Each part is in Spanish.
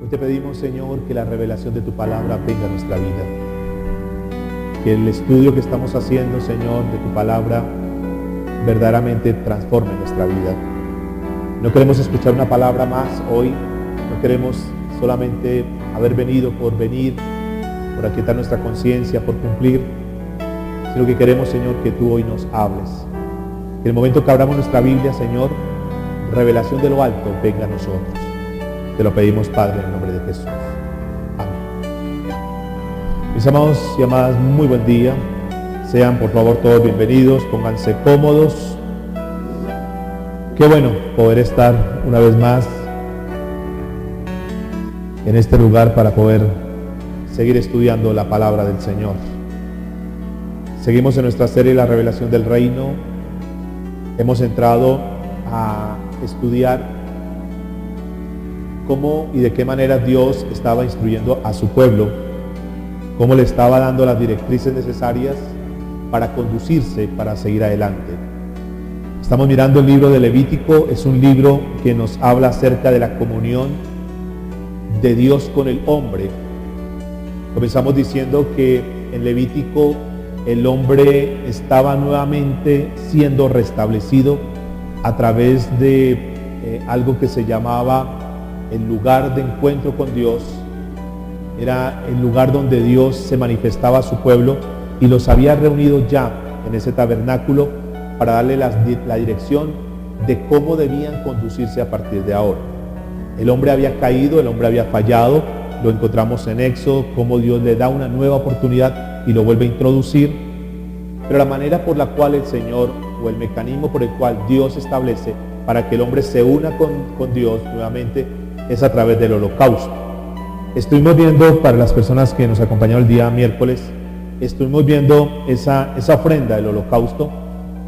Hoy te pedimos, Señor, que la revelación de tu palabra venga a nuestra vida. Que el estudio que estamos haciendo, Señor, de tu palabra verdaderamente transforme nuestra vida. No queremos escuchar una palabra más hoy. No queremos solamente haber venido por venir, por aquietar nuestra conciencia, por cumplir, sino que queremos, Señor, que tú hoy nos hables. Que el momento que abramos nuestra Biblia, Señor, revelación de lo alto venga a nosotros. Te lo pedimos, Padre, en el nombre de Jesús. Amén. Mis amados y amadas, muy buen día. Sean, por favor, todos bienvenidos. Pónganse cómodos. Qué bueno poder estar una vez más en este lugar para poder seguir estudiando la palabra del Señor. Seguimos en nuestra serie La Revelación del Reino. Hemos entrado a estudiar cómo y de qué manera Dios estaba instruyendo a su pueblo, cómo le estaba dando las directrices necesarias para conducirse, para seguir adelante. Estamos mirando el libro de Levítico. Es un libro que nos habla acerca de la comunión de Dios con el hombre. Comenzamos diciendo que en Levítico el hombre estaba nuevamente siendo restablecido a través de algo que se llamaba el lugar de encuentro con Dios. Era el lugar donde Dios se manifestaba a su pueblo y los había reunido ya en ese tabernáculo para darle la dirección de cómo debían conducirse a partir de ahora. El hombre había caído, el hombre había fallado. Lo encontramos en Éxodo, cómo Dios le da una nueva oportunidad y lo vuelve a introducir. Pero la manera por la cual el Señor, o el mecanismo por el cual Dios establece para que el hombre se una con Dios nuevamente, es a través del holocausto. Estuvimos viendo, para las personas que nos acompañaron el día miércoles, estuvimos viendo esa ofrenda del holocausto,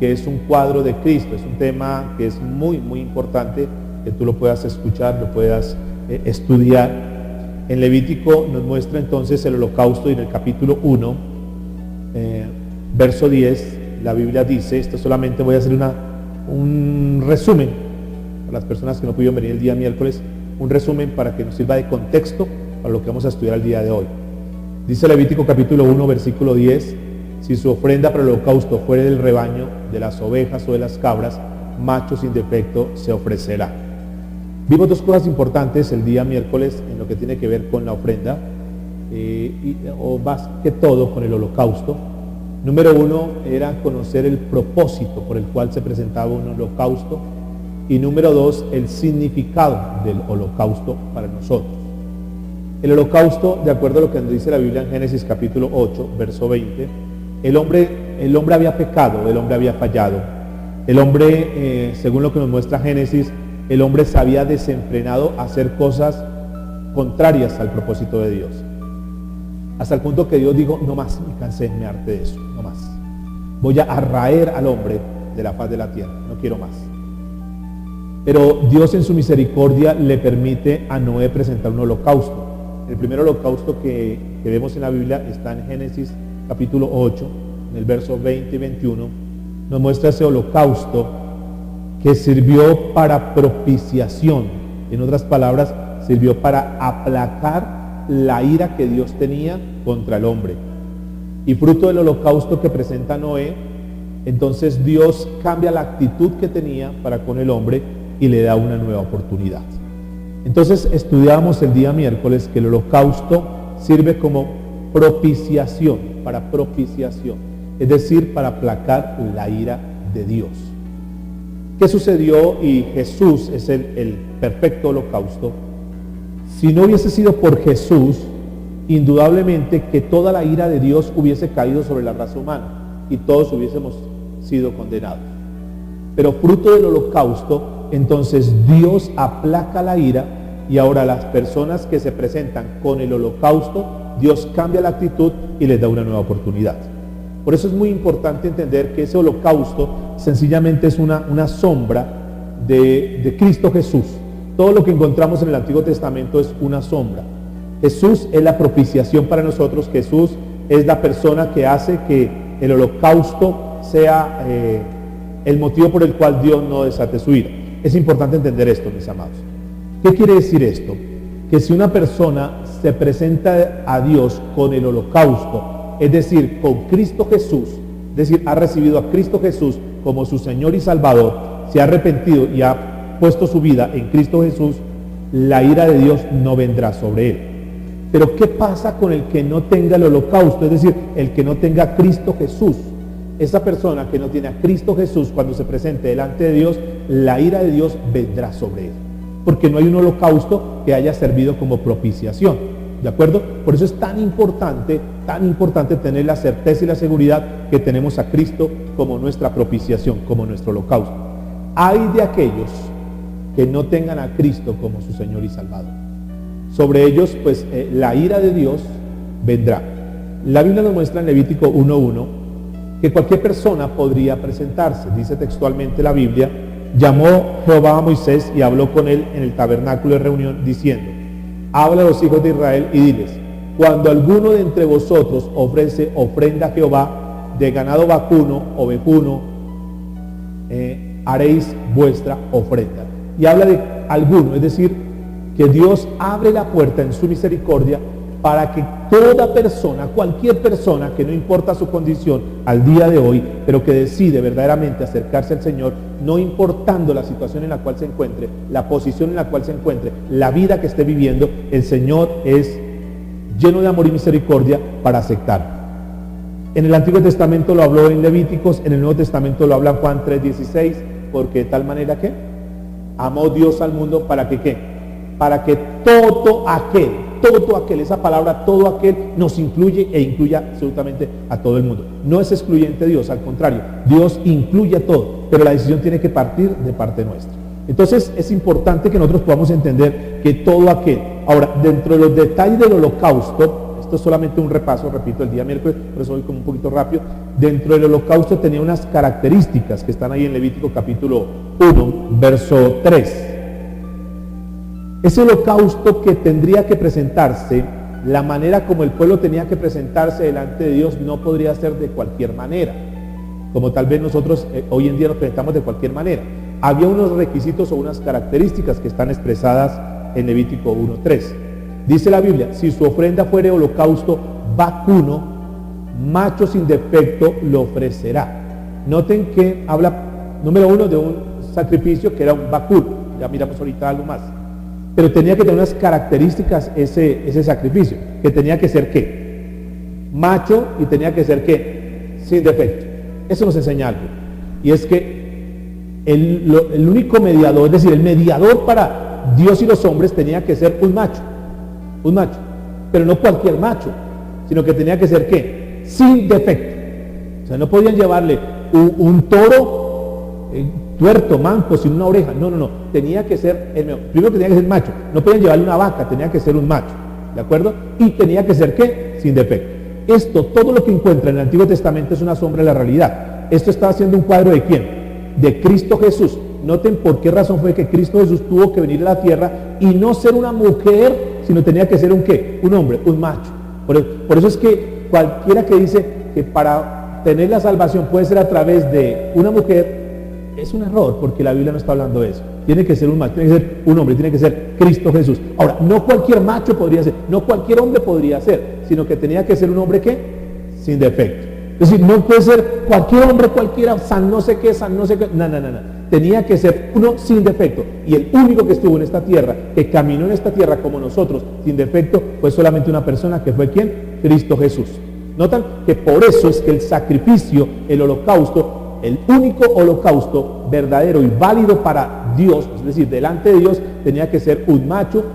que es un cuadro de Cristo. Es un tema que es muy, muy importante, que tú lo puedas escuchar, lo puedas estudiar. En Levítico nos muestra entonces el holocausto, y en el capítulo 1, verso 10, la Biblia dice, esto solamente voy a hacer un resumen, para las personas que no pudieron venir el día miércoles, un resumen para que nos sirva de contexto para lo que vamos a estudiar el día de hoy. Dice Levítico capítulo 1, versículo 10, si su ofrenda para el holocausto fuere del rebaño, de las ovejas o de las cabras, macho sin defecto se ofrecerá. Vimos dos cosas importantes el día miércoles en lo que tiene que ver con la ofrenda, o más que todo con el holocausto. Número uno era conocer el propósito por el cual se presentaba un holocausto, y número dos, el significado del holocausto para nosotros. El holocausto, de acuerdo a lo que nos dice la Biblia en Génesis capítulo 8, verso 20, el hombre había pecado, el hombre había fallado. El hombre, según lo que nos muestra Génesis, el hombre se había desenfrenado a hacer cosas contrarias al propósito de Dios. Hasta el punto que Dios dijo, no más, me cansé, me harté de eso, no más. Voy a raer al hombre de la faz de la tierra, no quiero más. Pero Dios en su misericordia le permite a Noé presentar un holocausto. El primer holocausto que vemos en la Biblia está en Génesis capítulo 8, en el verso 20 y 21. Nos muestra ese holocausto que sirvió para propiciación. En otras palabras, sirvió para aplacar la ira que Dios tenía contra el hombre. Y fruto del holocausto que presenta Noé, entonces Dios cambia la actitud que tenía para con el hombre y le da una nueva oportunidad. Entonces estudiamos el día miércoles que el holocausto sirve como propiciación, para propiciación, es decir, para aplacar la ira de Dios. ¿Qué sucedió? Y Jesús es el perfecto holocausto. Si no hubiese sido por Jesús, indudablemente que toda la ira de Dios hubiese caído sobre la raza humana y todos hubiésemos sido condenados. Pero fruto del holocausto, entonces Dios aplaca la ira, y ahora las personas que se presentan con el holocausto, Dios cambia la actitud y les da una nueva oportunidad. Por eso es muy importante entender que ese holocausto sencillamente es una sombra de Cristo Jesús. Todo lo que encontramos en el Antiguo Testamento es una sombra. Jesús es la propiciación para nosotros. Jesús es la persona que hace que el holocausto sea el motivo por el cual Dios no desate su ira. Es importante entender esto, mis amados. ¿Qué quiere decir esto? que si una persona se presenta a Dios con el holocausto, es decir, con Cristo Jesús, es decir, ha recibido a Cristo Jesús como su Señor y Salvador, se ha arrepentido y ha puesto su vida en Cristo Jesús, la ira de Dios no vendrá sobre él. Pero ¿qué pasa con el que no tenga el holocausto? Es decir, el que no tenga a Cristo Jesús. Esa persona que no tiene a Cristo Jesús, cuando se presente delante de Dios, la ira de Dios vendrá sobre él. Porque no hay un holocausto que haya servido como propiciación. ¿De acuerdo? Por eso es tan importante tener la certeza y la seguridad que tenemos a Cristo como nuestra propiciación, como nuestro holocausto. Hay de aquellos que no tengan a Cristo como su Señor y Salvador. Sobre ellos, pues, la ira de Dios vendrá. La Biblia nos muestra en Levítico 1:1 que cualquier persona podría presentarse. Dice textualmente la Biblia: llamó Jehová a Moisés y habló con él en el tabernáculo de reunión, diciendo: habla a los hijos de Israel y diles: cuando alguno de entre vosotros ofrece ofrenda a Jehová de ganado vacuno o ovejuno, haréis vuestra ofrenda. Y habla de alguno, es decir, que Dios abre la puerta en su misericordia para que toda persona, cualquier persona, que no importa su condición al día de hoy, pero que decide verdaderamente acercarse al Señor, no importando la situación en la cual se encuentre, la posición en la cual se encuentre, la vida que esté viviendo, el Señor es lleno de amor y misericordia para aceptar. En el Antiguo Testamento lo habló en Levíticos, en el Nuevo Testamento lo habla en Juan 3:16, porque de tal manera que amó Dios al mundo para que ¿qué? Para que todo aquel, esa palabra todo aquel nos incluye e incluya absolutamente a todo el mundo. No es excluyente Dios, al contrario, Dios incluye a todo, pero la decisión tiene que partir de parte nuestra. Entonces es importante que nosotros podamos entender que todo aquel. Ahora, dentro de los detalles del holocausto, esto es solamente un repaso, repito, el día miércoles, por eso voy como un poquito rápido. Dentro del holocausto tenía unas características que están ahí en Levítico capítulo 1, verso 3. Ese holocausto que tendría que presentarse, la manera como el pueblo tenía que presentarse delante de Dios no podría ser de cualquier manera, como tal vez nosotros hoy en día nos presentamos de cualquier manera. Había unos requisitos o unas características que están expresadas en Levítico 1:3. Dice la Biblia: si su ofrenda fuere holocausto vacuno, macho sin defecto lo ofrecerá. Noten que habla, número 1, de un sacrificio que era un vacuno. Ya miramos ahorita algo más. Pero tenía que tener unas características ese sacrificio, que tenía que ser ¿qué? Macho, y tenía que ser ¿qué? Sin defecto. Eso nos enseña algo. Y es que el único mediador, es decir, el mediador para Dios y los hombres tenía que ser un macho, pero no cualquier macho, sino que tenía que ser ¿qué? Sin defecto. O sea, no podían llevarle un toro tuerto, manco, sin una oreja. No. Tenía que ser el mejor. Primero que tenía que ser macho. No podían llevarle una vaca, tenía que ser un macho. ¿De acuerdo? Y tenía que ser ¿qué? Sin defecto. Esto, todo lo que encuentra en el Antiguo Testamento es una sombra de la realidad. Esto está haciendo un cuadro de ¿quién? De Cristo Jesús. Noten por qué razón fue que Cristo Jesús tuvo que venir a la tierra y no ser una mujer, sino tenía que ser un ¿qué? Un hombre, un macho. Por eso es que cualquiera que dice que para tener la salvación puede ser a través de una mujer, es un error, porque la Biblia no está hablando de eso. Tiene que ser un macho, tiene que ser un hombre, tiene que ser Cristo Jesús. Ahora, no cualquier macho podría ser, no cualquier hombre podría ser, sino que tenía que ser un hombre ¿qué? Sin defecto. Es decir, no puede ser cualquier hombre cualquiera, san no sé qué. No. Tenía que ser uno sin defecto. Y el único que estuvo en esta tierra, que caminó en esta tierra como nosotros, sin defecto, fue solamente una persona, que fue ¿quién? Cristo Jesús. Notan que por eso es que el sacrificio, el holocausto, el único holocausto verdadero y válido para Dios, es decir, delante de Dios, tenía que ser un macho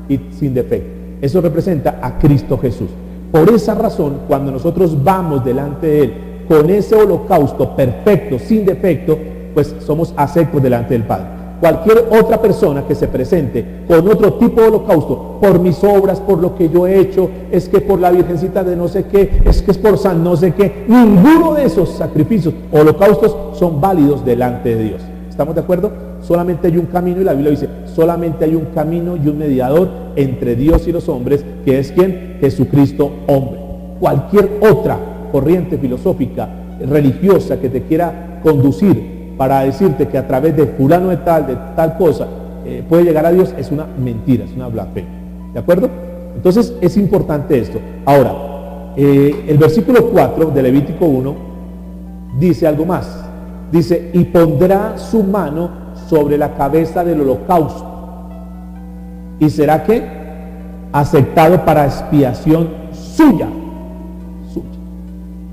y sin defecto. Eso representa a Cristo Jesús. Por esa razón, cuando nosotros vamos delante de Él con ese holocausto perfecto, sin defecto, pues somos aceptos delante del Padre. Cualquier otra persona que se presente con otro tipo de holocausto, por mis obras, por lo que yo he hecho, es que por la virgencita de no sé qué, es que es por San no sé qué, ninguno de esos sacrificios o holocaustos son válidos delante de Dios. ¿Estamos de acuerdo? Solamente hay un camino, y la Biblia dice, solamente hay un camino y un mediador entre Dios y los hombres, que es ¿quién? Jesucristo hombre. Cualquier otra corriente filosófica, religiosa, que te quiera conducir para decirte que a través de fulano de tal cosa puede llegar a Dios, es una mentira, es una blasfemia. ¿De acuerdo? Entonces es importante esto. Ahora, el versículo 4 de Levítico 1 dice algo más. Dice, y pondrá su mano sobre la cabeza del holocausto. ¿Y será qué? Aceptado para expiación suya.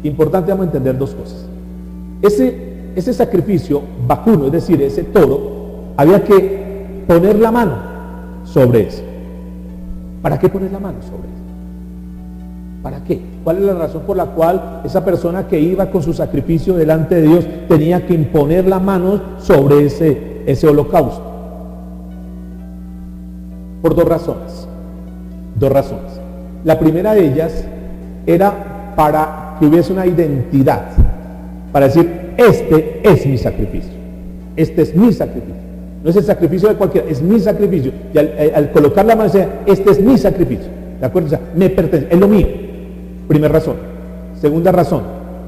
Importante, vamos a entender dos cosas. Ese sacrificio vacuno, es decir, ese toro, había que poner la mano sobre eso. ¿Para qué poner la mano sobre eso? ¿Para qué? ¿Cuál es la razón por la cual esa persona que iba con su sacrificio delante de Dios tenía que imponer la mano sobre ese holocausto? Por dos razones. Dos razones. La primera de ellas era para que hubiese una identidad, para decir, este es mi sacrificio, este es mi sacrificio, no es el sacrificio de cualquiera, es mi sacrificio, y al colocar la mano, este es mi sacrificio, ¿de acuerdo? O sea, me pertenece, es lo mío. Primera razón. Segunda razón,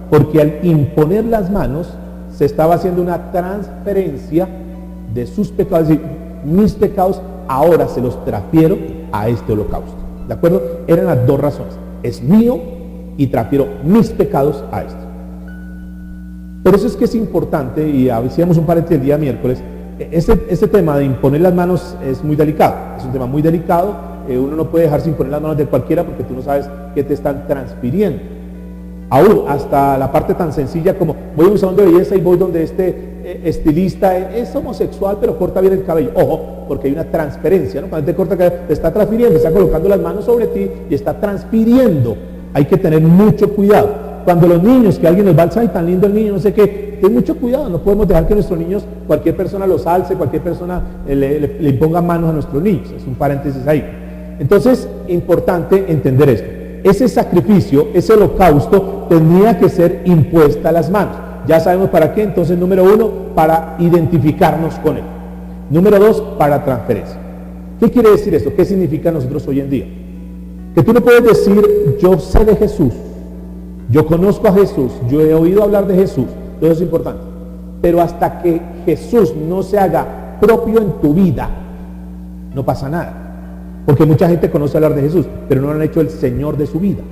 porque al imponer las manos se estaba haciendo una transferencia de sus pecados, es decir, mis pecados ahora se los transfiero a este holocausto, ¿de acuerdo? Eran las dos razones, es mío y transfiero mis pecados a esto. Por eso es que es importante, y hacíamos un paréntesis el día miércoles, este tema de imponer las manos es muy delicado, es un tema muy delicado, uno no puede dejarse imponer las manos de cualquiera porque tú no sabes qué te están transfiriendo. Aún hasta la parte tan sencilla como voy a un salón de belleza y voy donde este estilista es homosexual pero corta bien el cabello. Ojo, porque hay una transferencia, ¿no? Cuando te corta el cabello, te está transfiriendo, está colocando las manos sobre ti y está transfiriendo. Hay que tener mucho cuidado. Cuando los niños, que alguien nos va a alzar, y tan lindo el niño, no sé qué, ten mucho cuidado, no podemos dejar que nuestros niños, cualquier persona los alce, cualquier persona le imponga manos a nuestros niños. Es un paréntesis ahí. Entonces, importante entender esto. Ese sacrificio, ese holocausto, tenía que ser impuesta a las manos. Ya sabemos para qué. Entonces, número uno, para identificarnos con él. Número dos, para transferencia. ¿Qué quiere decir esto? ¿Qué significa nosotros hoy en día? Que tú no puedes decir, yo sé de Jesús, yo conozco a Jesús, yo he oído hablar de Jesús, todo eso es importante. Pero hasta que Jesús no se haga propio en tu vida, no pasa nada. Porque mucha gente conoce hablar de Jesús, pero no lo han hecho el Señor de su vida.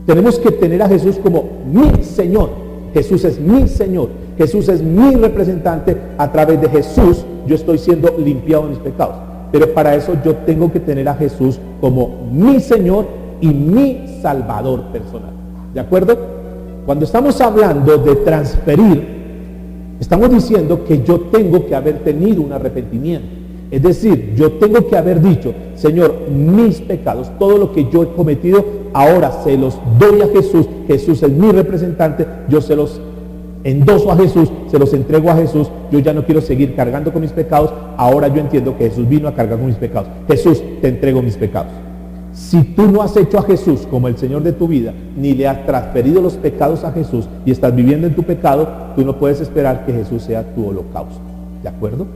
Tenemos que tener a Jesús como mi Señor. Jesús es mi Señor, Jesús es mi representante. A través de Jesús yo estoy siendo limpiado de mis pecados. Pero para eso yo tengo que tener a Jesús como mi Señor y mi Salvador personal. ¿De acuerdo? Cuando estamos hablando de transferir, estamos diciendo que yo tengo que haber tenido un arrepentimiento. Es decir, yo tengo que haber dicho, Señor, mis pecados, todo lo que yo he cometido, ahora se los doy a Jesús. Jesús es mi representante, yo se los endoso a Jesús, se los entrego a Jesús. Yo ya no quiero seguir cargando con mis pecados. Ahora yo entiendo que Jesús vino a cargar con mis pecados. Jesús, te entrego mis pecados. Si tú no has hecho a Jesús como el Señor de tu vida, ni le has transferido los pecados a Jesús y estás viviendo en tu pecado, tú no puedes esperar que Jesús sea tu holocausto. ¿De acuerdo?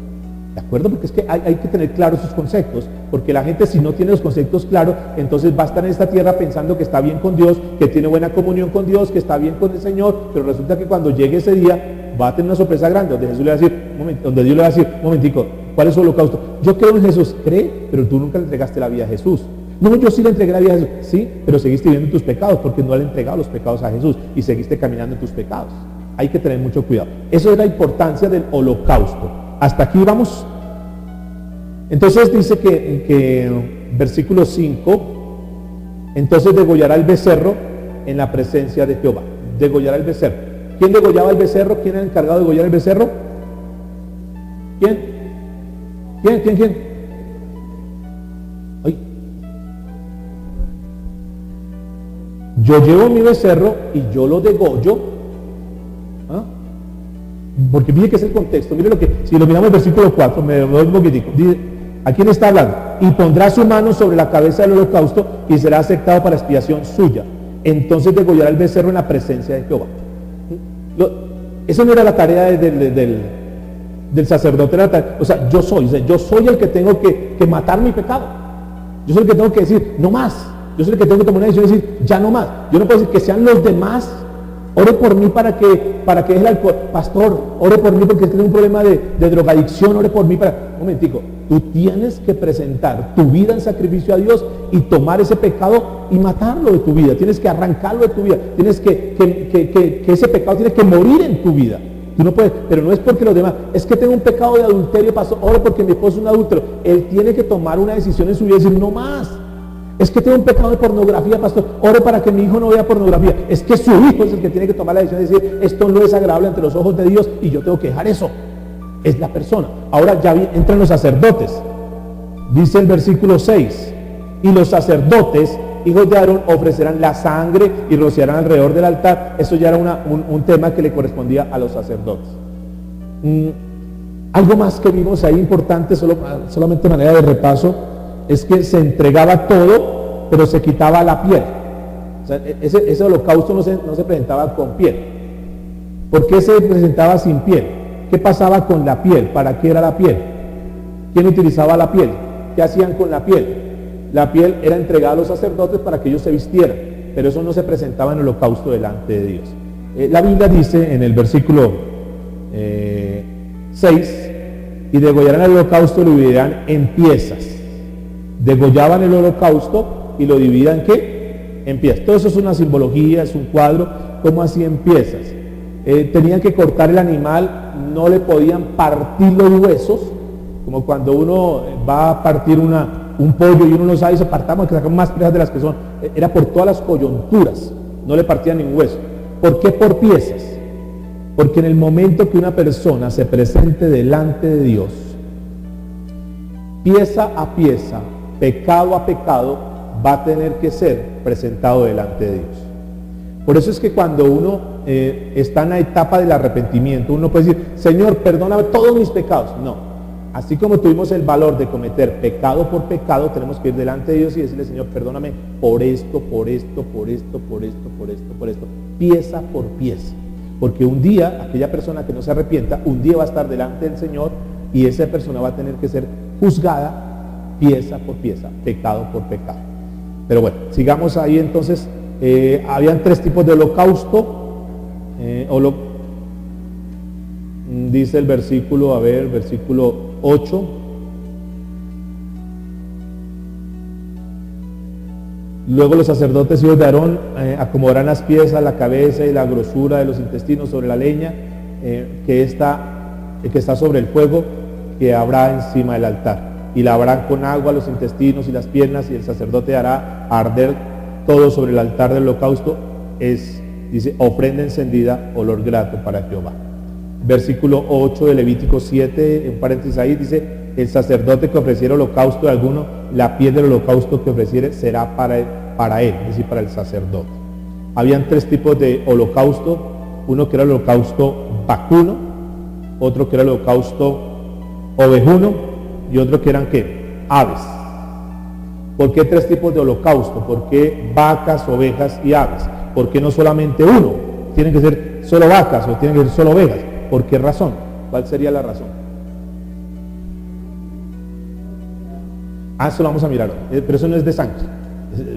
¿De acuerdo? Porque es que hay que tener claros esos conceptos, porque la gente, si no tiene los conceptos claros, entonces va a estar en esta tierra pensando que está bien con Dios, que tiene buena comunión con Dios, que está bien con el Señor, pero resulta que cuando llegue ese día va a tener una sorpresa grande, donde Jesús le va a decir, donde Dios le va a decir, un momentico, ¿cuál es su holocausto? Yo creo en Jesús. Cree, pero tú nunca le entregaste la vida a Jesús. No, yo sí le entregué la vida a Jesús. Sí, pero seguiste viviendo en tus pecados porque no le he entregado los pecados a Jesús y seguiste caminando en tus pecados. Hay que tener mucho cuidado. Eso es la importancia del holocausto. Hasta aquí vamos. Entonces dice que versículo 5, entonces degollará el becerro en la presencia de Jehová. Degollará el becerro. ¿Quién degollaba el becerro? ¿Quién era el encargado de degollar el becerro? ¿Quién? ¿Quién? Ay. Yo llevo mi becerro y yo lo degollo. ¿Ah? Porque mire que es el contexto. Mire lo que, si lo miramos el versículo 4, me doy un poquitico. Dice, ¿a quién está hablando? Y pondrá su mano sobre la cabeza del holocausto y será aceptado para expiación suya. Entonces degollará el becerro en la presencia de Jehová. Eso no era la tarea del sacerdote. O sea, yo soy el que tengo que matar mi pecado. Yo soy el que tengo que decir, no más. Yo soy el que tengo que tomar una decisión y decir, ya no más. Yo no puedo decir que sean los demás. Ore por mí para que deje el alcohol. Pastor, ore por mí porque tengo un problema de drogadicción. Ore por mí para... Un momentico. Tú tienes que presentar tu vida en sacrificio a Dios y tomar ese pecado y matarlo de tu vida. Tienes que arrancarlo de tu vida. Tienes que ese pecado tiene que morir en tu vida. Tú no puedes, pero no es porque los demás, es que tengo un pecado de adulterio, pastor, ore porque mi esposo es un adúltero. Él tiene que tomar una decisión en su vida y decir, no más. Es que tengo un pecado de pornografía, pastor, ore para que mi hijo no vea pornografía. Es que su hijo es el que tiene que tomar la decisión de decir, esto no es agradable ante los ojos de Dios y yo tengo que dejar eso. Es la persona. Ahora ya entran los sacerdotes. Dice el versículo 6, y los sacerdotes, hijos de Aarón, ofrecerán la sangre y rociarán alrededor del altar. Eso ya era un tema que le correspondía a los sacerdotes. Algo más que vimos ahí importante, solamente de manera de repaso, es que se entregaba todo, pero se quitaba la piel. O sea, ese holocausto no se presentaba con piel. ¿Por qué se presentaba sin piel? ¿Qué pasaba con la piel? ¿Para qué era la piel? ¿Quién utilizaba la piel? ¿Qué hacían con la piel? La piel era entregada a los sacerdotes para que ellos se vistieran, pero eso no se presentaba en el holocausto delante de Dios. La Biblia dice en el versículo 6, y degollarán el holocausto y lo dividirán en piezas. Degollaban el holocausto y lo dividían ¿qué? En piezas. Todo eso es una simbología, es un cuadro, como así en piezas. Tenían que cortar el animal, no le podían partir los huesos, como cuando uno va a partir un pollo y uno no sabe y se partamos, que sacamos más piezas de las que son. Era por todas las coyunturas, no le partían ningún hueso. ¿Por qué por piezas? Porque en el momento que una persona se presente delante de Dios, pieza a pieza, pecado a pecado, va a tener que ser presentado delante de Dios. Por eso es que cuando uno está en la etapa del arrepentimiento, uno puede decir, Señor, perdóname todos mis pecados. No. Así como tuvimos el valor de cometer pecado por pecado, tenemos que ir delante de Dios y decirle, Señor, perdóname por esto, por esto, por esto, por esto, por esto, por esto, pieza por pieza. Porque un día, aquella persona que no se arrepienta, un día va a estar delante del Señor y esa persona va a tener que ser juzgada pieza por pieza, pecado por pecado. Pero bueno, sigamos ahí entonces. Habían 3 tipos de holocausto. Dice el versículo, versículo 8. Luego los sacerdotes hijos de Aarón acomodarán las piezas, la cabeza y la grosura de los intestinos sobre la leña que está sobre el fuego que habrá encima del altar. Y lavarán con agua los intestinos y las piernas, y el sacerdote hará arder todo sobre el altar del holocausto. Dice, ofrenda encendida, olor grato para Jehová. Versículo 8 de Levítico 7, en paréntesis ahí, dice, el sacerdote que ofreciera holocausto de alguno, la piel del holocausto que ofreciere será para él, es decir, para el sacerdote. Habían 3 tipos de holocausto, uno que era el holocausto vacuno, otro que era el holocausto ovejuno, y otro que eran ¿qué? Aves. ¿Por qué 3 tipos de holocausto? ¿Por qué vacas, ovejas y aves? ¿Por qué no solamente uno? ¿Tienen que ser solo vacas o tienen que ser solo ovejas? ¿Por qué razón? ¿Cuál sería la razón? Eso lo vamos a mirar hoy, pero eso no es de sangre.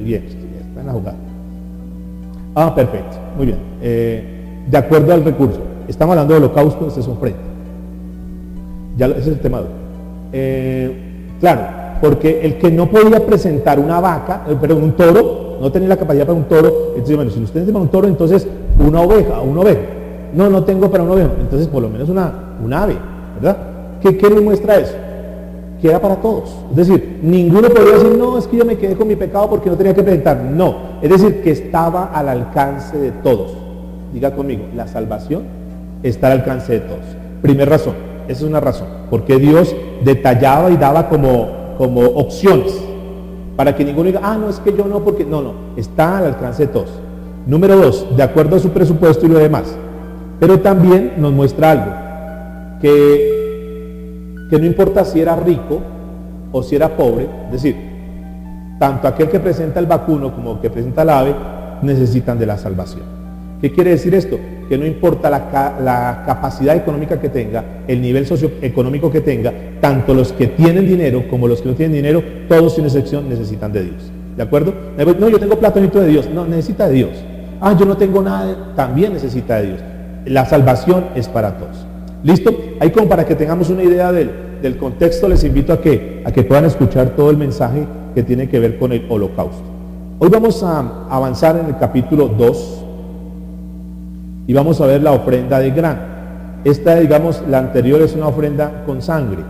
Bien, está en la jugada. Perfecto, muy bien. De acuerdo al recurso. Estamos hablando de holocausto, ese es ofrenda. Ese es el tema de hoy. Claro, porque el que no podía presentar una vaca, perdón, un toro, no tenía la capacidad para un toro, entonces, bueno, si usted tiene para un toro, entonces una oveja, una oveja. No tengo para una oveja, entonces por lo menos una ave, ¿verdad? ¿Qué nos muestra eso? Que era para todos. Es decir, ninguno podía decir, no, es que yo me quedé con mi pecado porque no tenía que presentar. No, es decir, que estaba al alcance de todos. Diga conmigo, la salvación está al alcance de todos. Primera razón, esa es una razón, porque Dios detallaba y daba como opciones, para que ninguno diga, no, es que yo no, porque no, está al alcance de todos. Número 2, de acuerdo a su presupuesto y lo demás. Pero también nos muestra algo, que no importa si era rico o si era pobre, es decir, tanto aquel que presenta el vacuno como el que presenta el ave necesitan de la salvación. ¿Qué quiere decir esto? Que no importa la capacidad económica que tenga, el nivel socioeconómico que tenga, tanto los que tienen dinero como los que no tienen dinero, todos sin excepción necesitan de Dios. ¿De acuerdo? No, yo tengo plata, necesito de Dios. No, necesita de Dios. Yo no tengo nada, también necesita de Dios. La salvación es para todos. ¿Listo? Ahí como para que tengamos una idea del contexto, les invito a que puedan escuchar todo el mensaje que tiene que ver con el holocausto. Hoy vamos a avanzar en el capítulo 2 y vamos a ver la ofrenda de grano. Esta, digamos, la anterior es una ofrenda con sangre.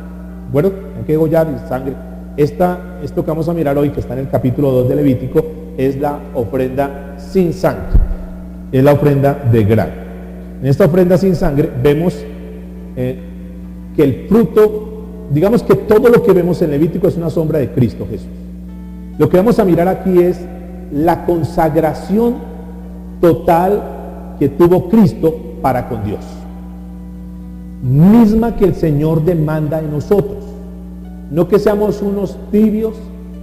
Bueno, hay que degollar sangre. Esto que vamos a mirar hoy, que está en el capítulo 2 de Levítico, es la ofrenda sin sangre. Es la ofrenda de grano. En esta ofrenda sin sangre vemos que el fruto, digamos que todo lo que vemos en Levítico es una sombra de Cristo Jesús. Lo que vamos a mirar aquí es la consagración total que tuvo Cristo para con Dios, misma que el Señor demanda en nosotros. No que seamos unos tibios,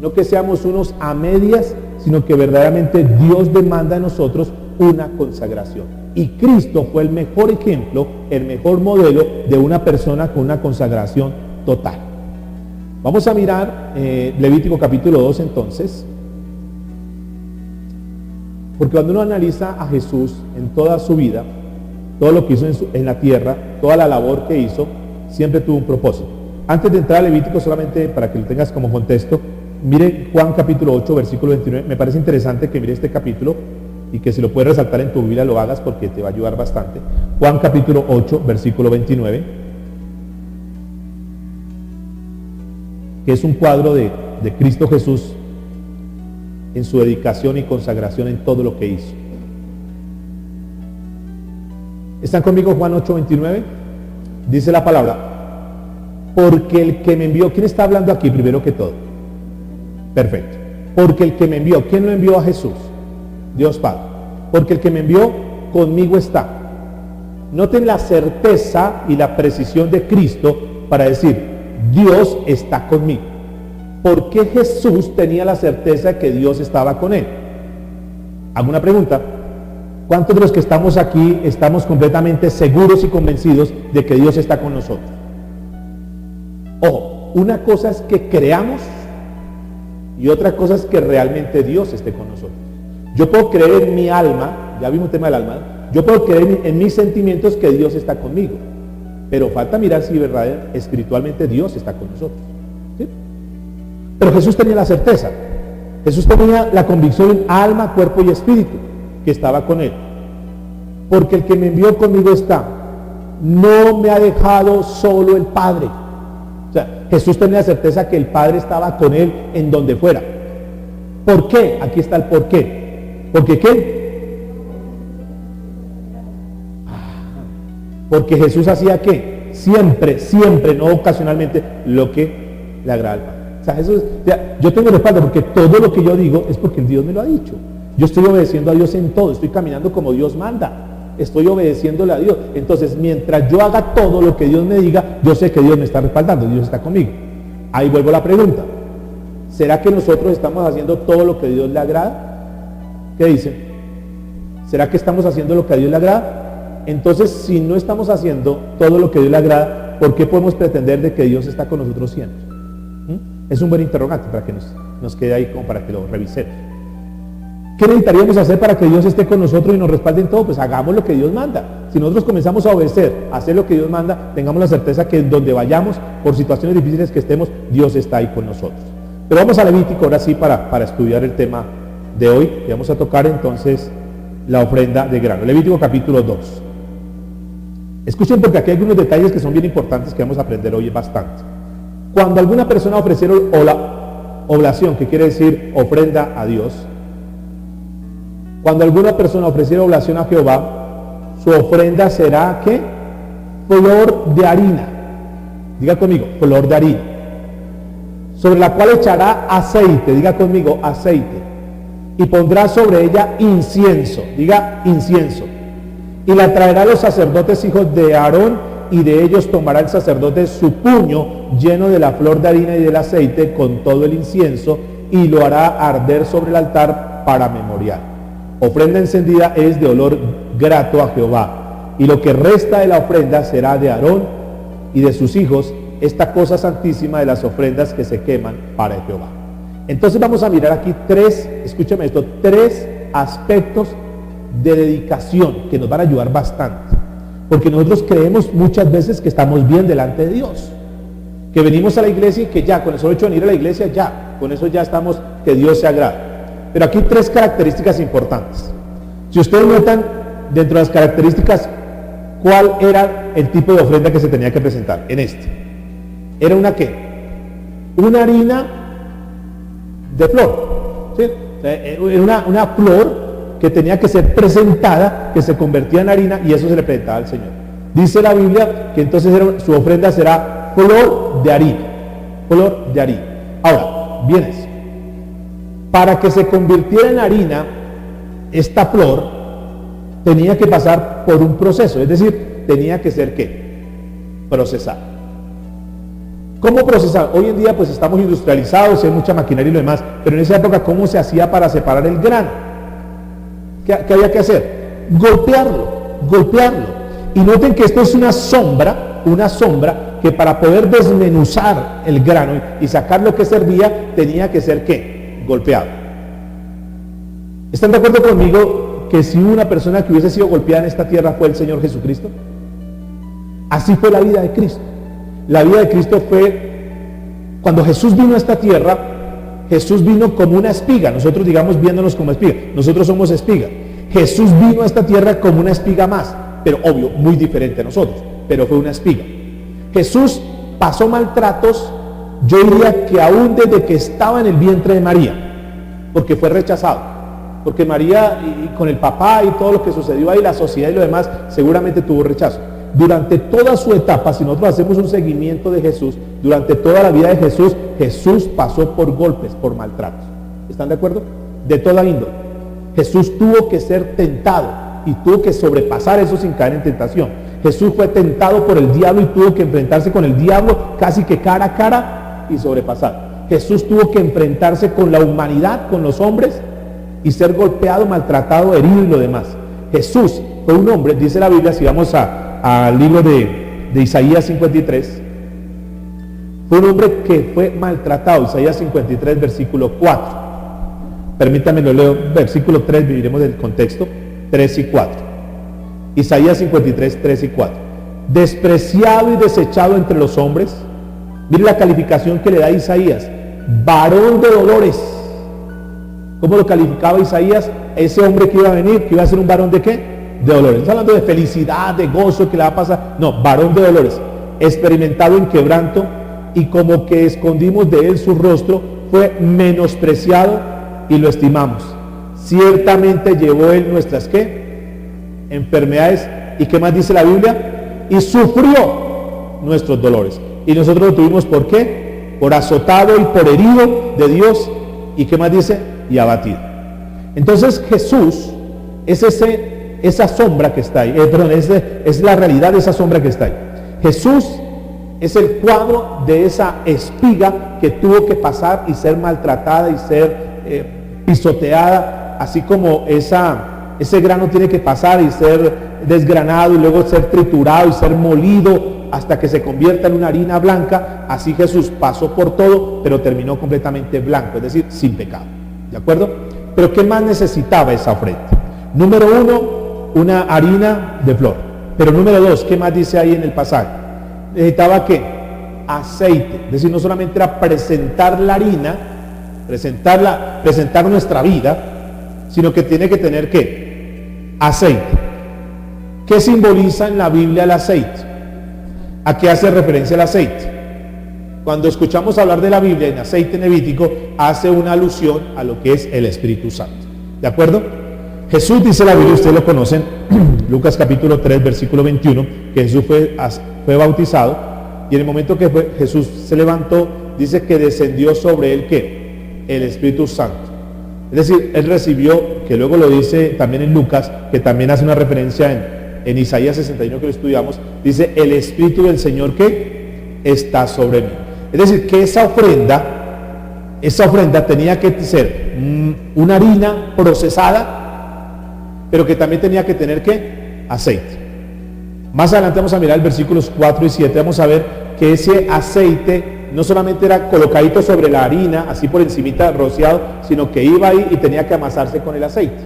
no que seamos unos a medias, sino que verdaderamente Dios demanda en nosotros una consagración. Y Cristo fue el mejor ejemplo, el mejor modelo de una persona con una consagración total. Vamos a mirar Levítico capítulo 2 entonces, porque cuando uno analiza a Jesús en toda su vida, todo lo que hizo en la tierra, toda la labor que hizo, siempre tuvo un propósito. Antes de entrar a Levítico, solamente para que lo tengas como contexto, mire Juan capítulo 8, versículo 29. Me parece interesante que mire este capítulo y que si lo puedes resaltar en tu Biblia lo hagas porque te va a ayudar bastante. Juan capítulo 8, versículo 29, que es un cuadro de Cristo Jesús en su dedicación y consagración en todo lo que hizo. ¿Están conmigo? Juan 8, 29. Dice la palabra: porque el que me envió, ¿quién está hablando aquí primero que todo? Perfecto. Porque el que me envió, ¿quién lo envió a Jesús? Dios Padre. Porque el que me envió conmigo está. Noten la certeza y la precisión de Cristo para decir, Dios está conmigo. ¿Por qué Jesús tenía la certeza de que Dios estaba con él? Hago una pregunta. ¿Cuántos de los que estamos aquí estamos completamente seguros y convencidos de que Dios está con nosotros? Ojo, una cosa es que creamos y otra cosa es que realmente Dios esté con nosotros. Yo puedo creer en mi alma, ya vimos el tema del alma, yo puedo creer en mis sentimientos que Dios está conmigo, pero falta mirar si verdaderamente, espiritualmente Dios está con nosotros. ¿Sí? Pero Jesús tenía la certeza, Jesús tenía la convicción en alma, cuerpo y espíritu que estaba con él. Porque el que me envió conmigo está, no me ha dejado solo el Padre. O sea, Jesús tenía la certeza que el Padre estaba con él en donde fuera. ¿Por qué? Aquí está el por qué. ¿Porque qué? Porque Jesús hacía ¿qué? Siempre, no ocasionalmente, lo que le agrada al Padre. O sea, Jesús, yo tengo respaldo porque todo lo que yo digo es porque Dios me lo ha dicho. Yo estoy obedeciendo a Dios en todo, estoy caminando como Dios manda, estoy obedeciéndole a Dios. Entonces, mientras yo haga todo lo que Dios me diga, yo sé que Dios me está respaldando, Dios está conmigo. Ahí vuelvo a la pregunta. ¿Será que nosotros estamos haciendo todo lo que a Dios le agrada? ¿Qué dicen? ¿Será que estamos haciendo lo que a Dios le agrada? Entonces, si no estamos haciendo todo lo que a Dios le agrada, ¿por qué podemos pretender de que Dios está con nosotros siempre? Es un buen interrogante para que nos quede ahí como para que lo revisemos. ¿Qué necesitaríamos hacer para que Dios esté con nosotros y nos respalde en todo? Pues hagamos lo que Dios manda. Si nosotros comenzamos a obedecer, a hacer lo que Dios manda, tengamos la certeza que donde vayamos, por situaciones difíciles que estemos, Dios está ahí con nosotros. Pero vamos a Levítico ahora sí para estudiar el tema de hoy. Y vamos a tocar entonces la ofrenda de grano. Levítico capítulo 2. Escuchen porque aquí hay algunos detalles que son bien importantes que vamos a aprender hoy bastante. Cuando alguna persona ofreciera oblación, que quiere decir ofrenda a Dios, cuando alguna persona ofreciera oblación a Jehová, su ofrenda será ¿qué? Flor de harina. Diga conmigo, flor de harina. Sobre la cual echará aceite, diga conmigo, aceite. Y pondrá sobre ella incienso, diga incienso. Y la traerá a los sacerdotes hijos de Aarón, y de ellos tomará el sacerdote su puño lleno de la flor de harina y del aceite con todo el incienso, y lo hará arder sobre el altar para memorial. Ofrenda encendida es de olor grato a Jehová, y lo que resta de la ofrenda será de Aarón y de sus hijos, esta cosa santísima de las ofrendas que se queman para Jehová. Entonces vamos a mirar aquí escúchame esto, tres aspectos de dedicación que nos van a ayudar bastante, porque nosotros creemos muchas veces que estamos bien delante de Dios, que venimos a la iglesia y que ya, con el solo hecho de venir a la iglesia, ya, con eso ya estamos, que Dios se agrada. Pero aquí 3 características importantes. Si ustedes notan, dentro de las características, ¿cuál era el tipo de ofrenda que se tenía que presentar? En este. ¿Era una qué? Una harina de flor. ¿Sí? Era una flor que tenía que ser presentada, que se convertía en harina, y eso se le presentaba al Señor. Dice la Biblia que entonces su ofrenda será flor de harina. Flor de harina. Ahora, vienes. Para que se convirtiera en harina, esta flor tenía que pasar por un proceso, es decir, tenía que ser ¿qué? Procesada. ¿Cómo procesar? Hoy en día pues estamos industrializados, hay mucha maquinaria y lo demás, pero en esa época ¿cómo se hacía para separar el grano? ¿Qué había que hacer? Golpearlo. Y noten que esto es una sombra que para poder desmenuzar el grano y sacar lo que servía, tenía que ser ¿qué? Golpeado. ¿Están de acuerdo conmigo que si una persona que hubiese sido golpeada en esta tierra fue el Señor Jesucristo? Así fue la vida de Cristo. La vida de Cristo fue, cuando Jesús vino a esta tierra, Jesús vino como una espiga. Nosotros digamos viéndonos como espiga. Nosotros somos espiga. Jesús vino a esta tierra como una espiga más, pero obvio, muy diferente a nosotros, pero fue una espiga. Jesús pasó maltratos, yo diría que aún desde que estaba en el vientre de María, porque fue rechazado, porque María y con el papá y todo lo que sucedió ahí, la sociedad y lo demás, seguramente tuvo rechazo. Durante toda su etapa, si nosotros hacemos un seguimiento de Jesús, durante toda la vida de Jesús, Jesús pasó por golpes, por maltratos. ¿Están de acuerdo? De toda índole. Jesús tuvo que ser tentado y tuvo que sobrepasar eso sin caer en tentación. Jesús fue tentado por el diablo y tuvo que enfrentarse con el diablo casi que cara a cara y sobrepasar. Jesús tuvo que enfrentarse con la humanidad, con los hombres, y ser golpeado, maltratado, herido y lo demás. Jesús fue un hombre, dice la Biblia, si vamos al libro de Isaías 53, fue un hombre que fue maltratado. Isaías 53, versículo 4. Permítanme lo leo, versículo 3, viviremos del contexto, 3 y 4. Isaías 53, 3 y 4. Despreciado y desechado entre los hombres. Mire la calificación que le da Isaías. Varón de dolores. ¿Cómo lo calificaba Isaías? Ese hombre que iba a venir, que iba a ser un varón de ¿qué? De dolores. No está hablando de felicidad, de gozo que le va a pasar. No, varón de dolores. Experimentado en quebranto, y como que escondimos de él su rostro, fue menospreciado y lo estimamos. Ciertamente llevó él nuestras ¿qué? Enfermedades. ¿Y qué más dice la Biblia? Y sufrió nuestros dolores. Y nosotros lo tuvimos ¿por qué? Por azotado y por herido de Dios. ¿Y qué más dice? Y abatido. Entonces Jesús es esa sombra que está ahí. Es la realidad de esa sombra que está ahí. Jesús es el cuadro de esa espiga que tuvo que pasar y ser maltratada y ser pisoteada, así como ese grano tiene que pasar y ser desgranado y luego ser triturado y ser molido hasta que se convierta en una harina blanca. Así Jesús pasó por todo, pero terminó completamente blanco, es decir, sin pecado. ¿De acuerdo? Pero ¿qué más necesitaba esa ofrenda? Número 1, una harina de flor. Pero número 2, ¿qué más dice ahí en el pasaje? Necesitaba ¿qué? Aceite. Es decir, no solamente era presentar la harina, presentar nuestra vida, sino que tiene que tener ¿qué? Aceite. ¿Qué simboliza en la Biblia el aceite? ¿A qué hace referencia el aceite? Cuando escuchamos hablar de la Biblia en aceite nevítico, hace una alusión a lo que es el Espíritu Santo. ¿De acuerdo? Jesús, dice la Biblia, ustedes lo conocen, Lucas capítulo 3, versículo 21, que Jesús fue bautizado, y en el momento que Jesús se levantó, dice que descendió sobre él ¿qué? El Espíritu Santo. Es decir, él recibió, que luego lo dice también en Lucas, que también hace una referencia en Isaías 61 que lo estudiamos, dice, el Espíritu del Señor ¿qué? Está sobre mí. Es decir, que esa ofrenda tenía que ser una harina procesada, pero que también tenía que tener ¿qué? Aceite. Más adelante vamos a mirar el versículos 4 y 7, vamos a ver que ese aceite no solamente era colocadito sobre la harina, así por encimita rociado, sino que iba ahí y tenía que amasarse con el aceite.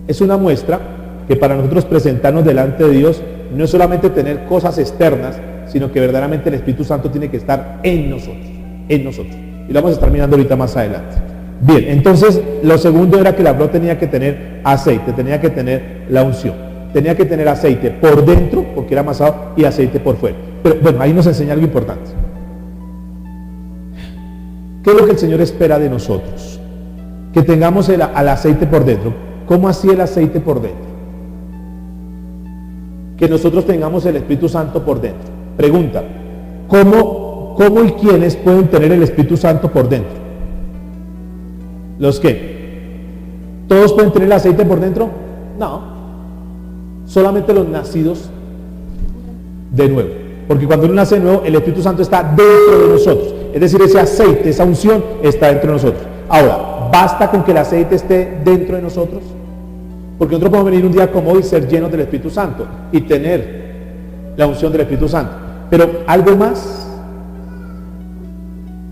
Es una muestra que para nosotros presentarnos delante de Dios no es solamente tener cosas externas, sino que verdaderamente el Espíritu Santo tiene que estar en nosotros, en nosotros. Y lo vamos a estar mirando ahorita más adelante. Bien, entonces lo segundo era que la flor tenía que tener aceite, tenía que tener la unción. Tenía que tener aceite por dentro, porque era amasado, y aceite por fuera. Pero bueno, ahí nos enseña algo importante. ¿Qué es lo que el Señor espera de nosotros? Que tengamos al aceite por dentro. ¿Cómo así el aceite por dentro? Que nosotros tengamos el Espíritu Santo por dentro. Pregunta, ¿cómo y quiénes pueden tener el Espíritu Santo por dentro? ¿Los qué? ¿Todos pueden tener el aceite por dentro? No. Solamente los nacidos de nuevo. Porque cuando uno nace de nuevo, el Espíritu Santo está dentro de nosotros. Es decir, ese aceite, esa unción está dentro de nosotros. Ahora, ¿basta con que el aceite esté dentro de nosotros? Porque nosotros podemos venir un día como hoy, ser llenos del Espíritu Santo y tener la unción del Espíritu Santo. Pero ¿algo más?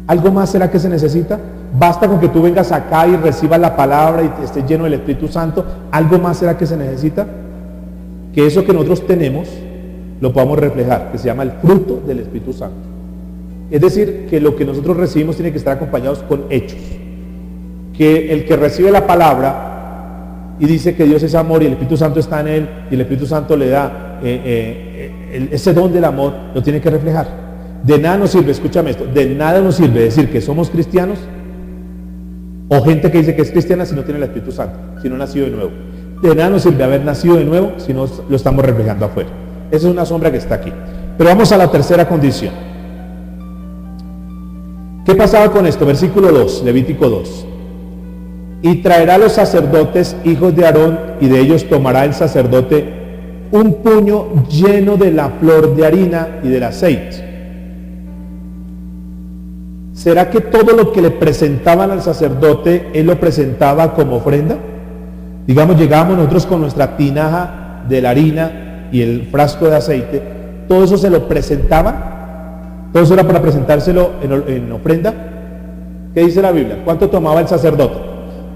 ¿Algo más será que se necesita? ¿Basta con que tú vengas acá y recibas la palabra y estés lleno del Espíritu Santo? ¿Algo más será que se necesita? Que eso que nosotros tenemos lo podamos reflejar, que se llama el fruto del Espíritu Santo. Es decir, que lo que nosotros recibimos tiene que estar acompañados con hechos. Que el que recibe la palabra y dice que Dios es amor y el Espíritu Santo está en él y el Espíritu Santo le da ese don del amor, lo tiene que reflejar. De nada nos sirve, escúchame esto, de nada nos sirve decir que somos cristianos o gente que dice que es cristiana si no tiene el Espíritu Santo, si no ha nacido de nuevo. De nada nos sirve haber nacido de nuevo si no lo estamos reflejando afuera. Esa es una sombra que está aquí. Pero vamos a la tercera condición. ¿Qué pasaba con esto? Versículo 2, Levítico 2. Y traerá a los sacerdotes, hijos de Aarón, y de ellos tomará el sacerdote un puño lleno de la flor de harina y del aceite. ¿Será que todo lo que le presentaban al sacerdote, él lo presentaba como ofrenda? Digamos, llegábamos nosotros con nuestra tinaja de la harina y el frasco de aceite, todo eso se lo presentaba, todo eso era para presentárselo en ofrenda. ¿Qué dice la Biblia? ¿Cuánto tomaba el sacerdote?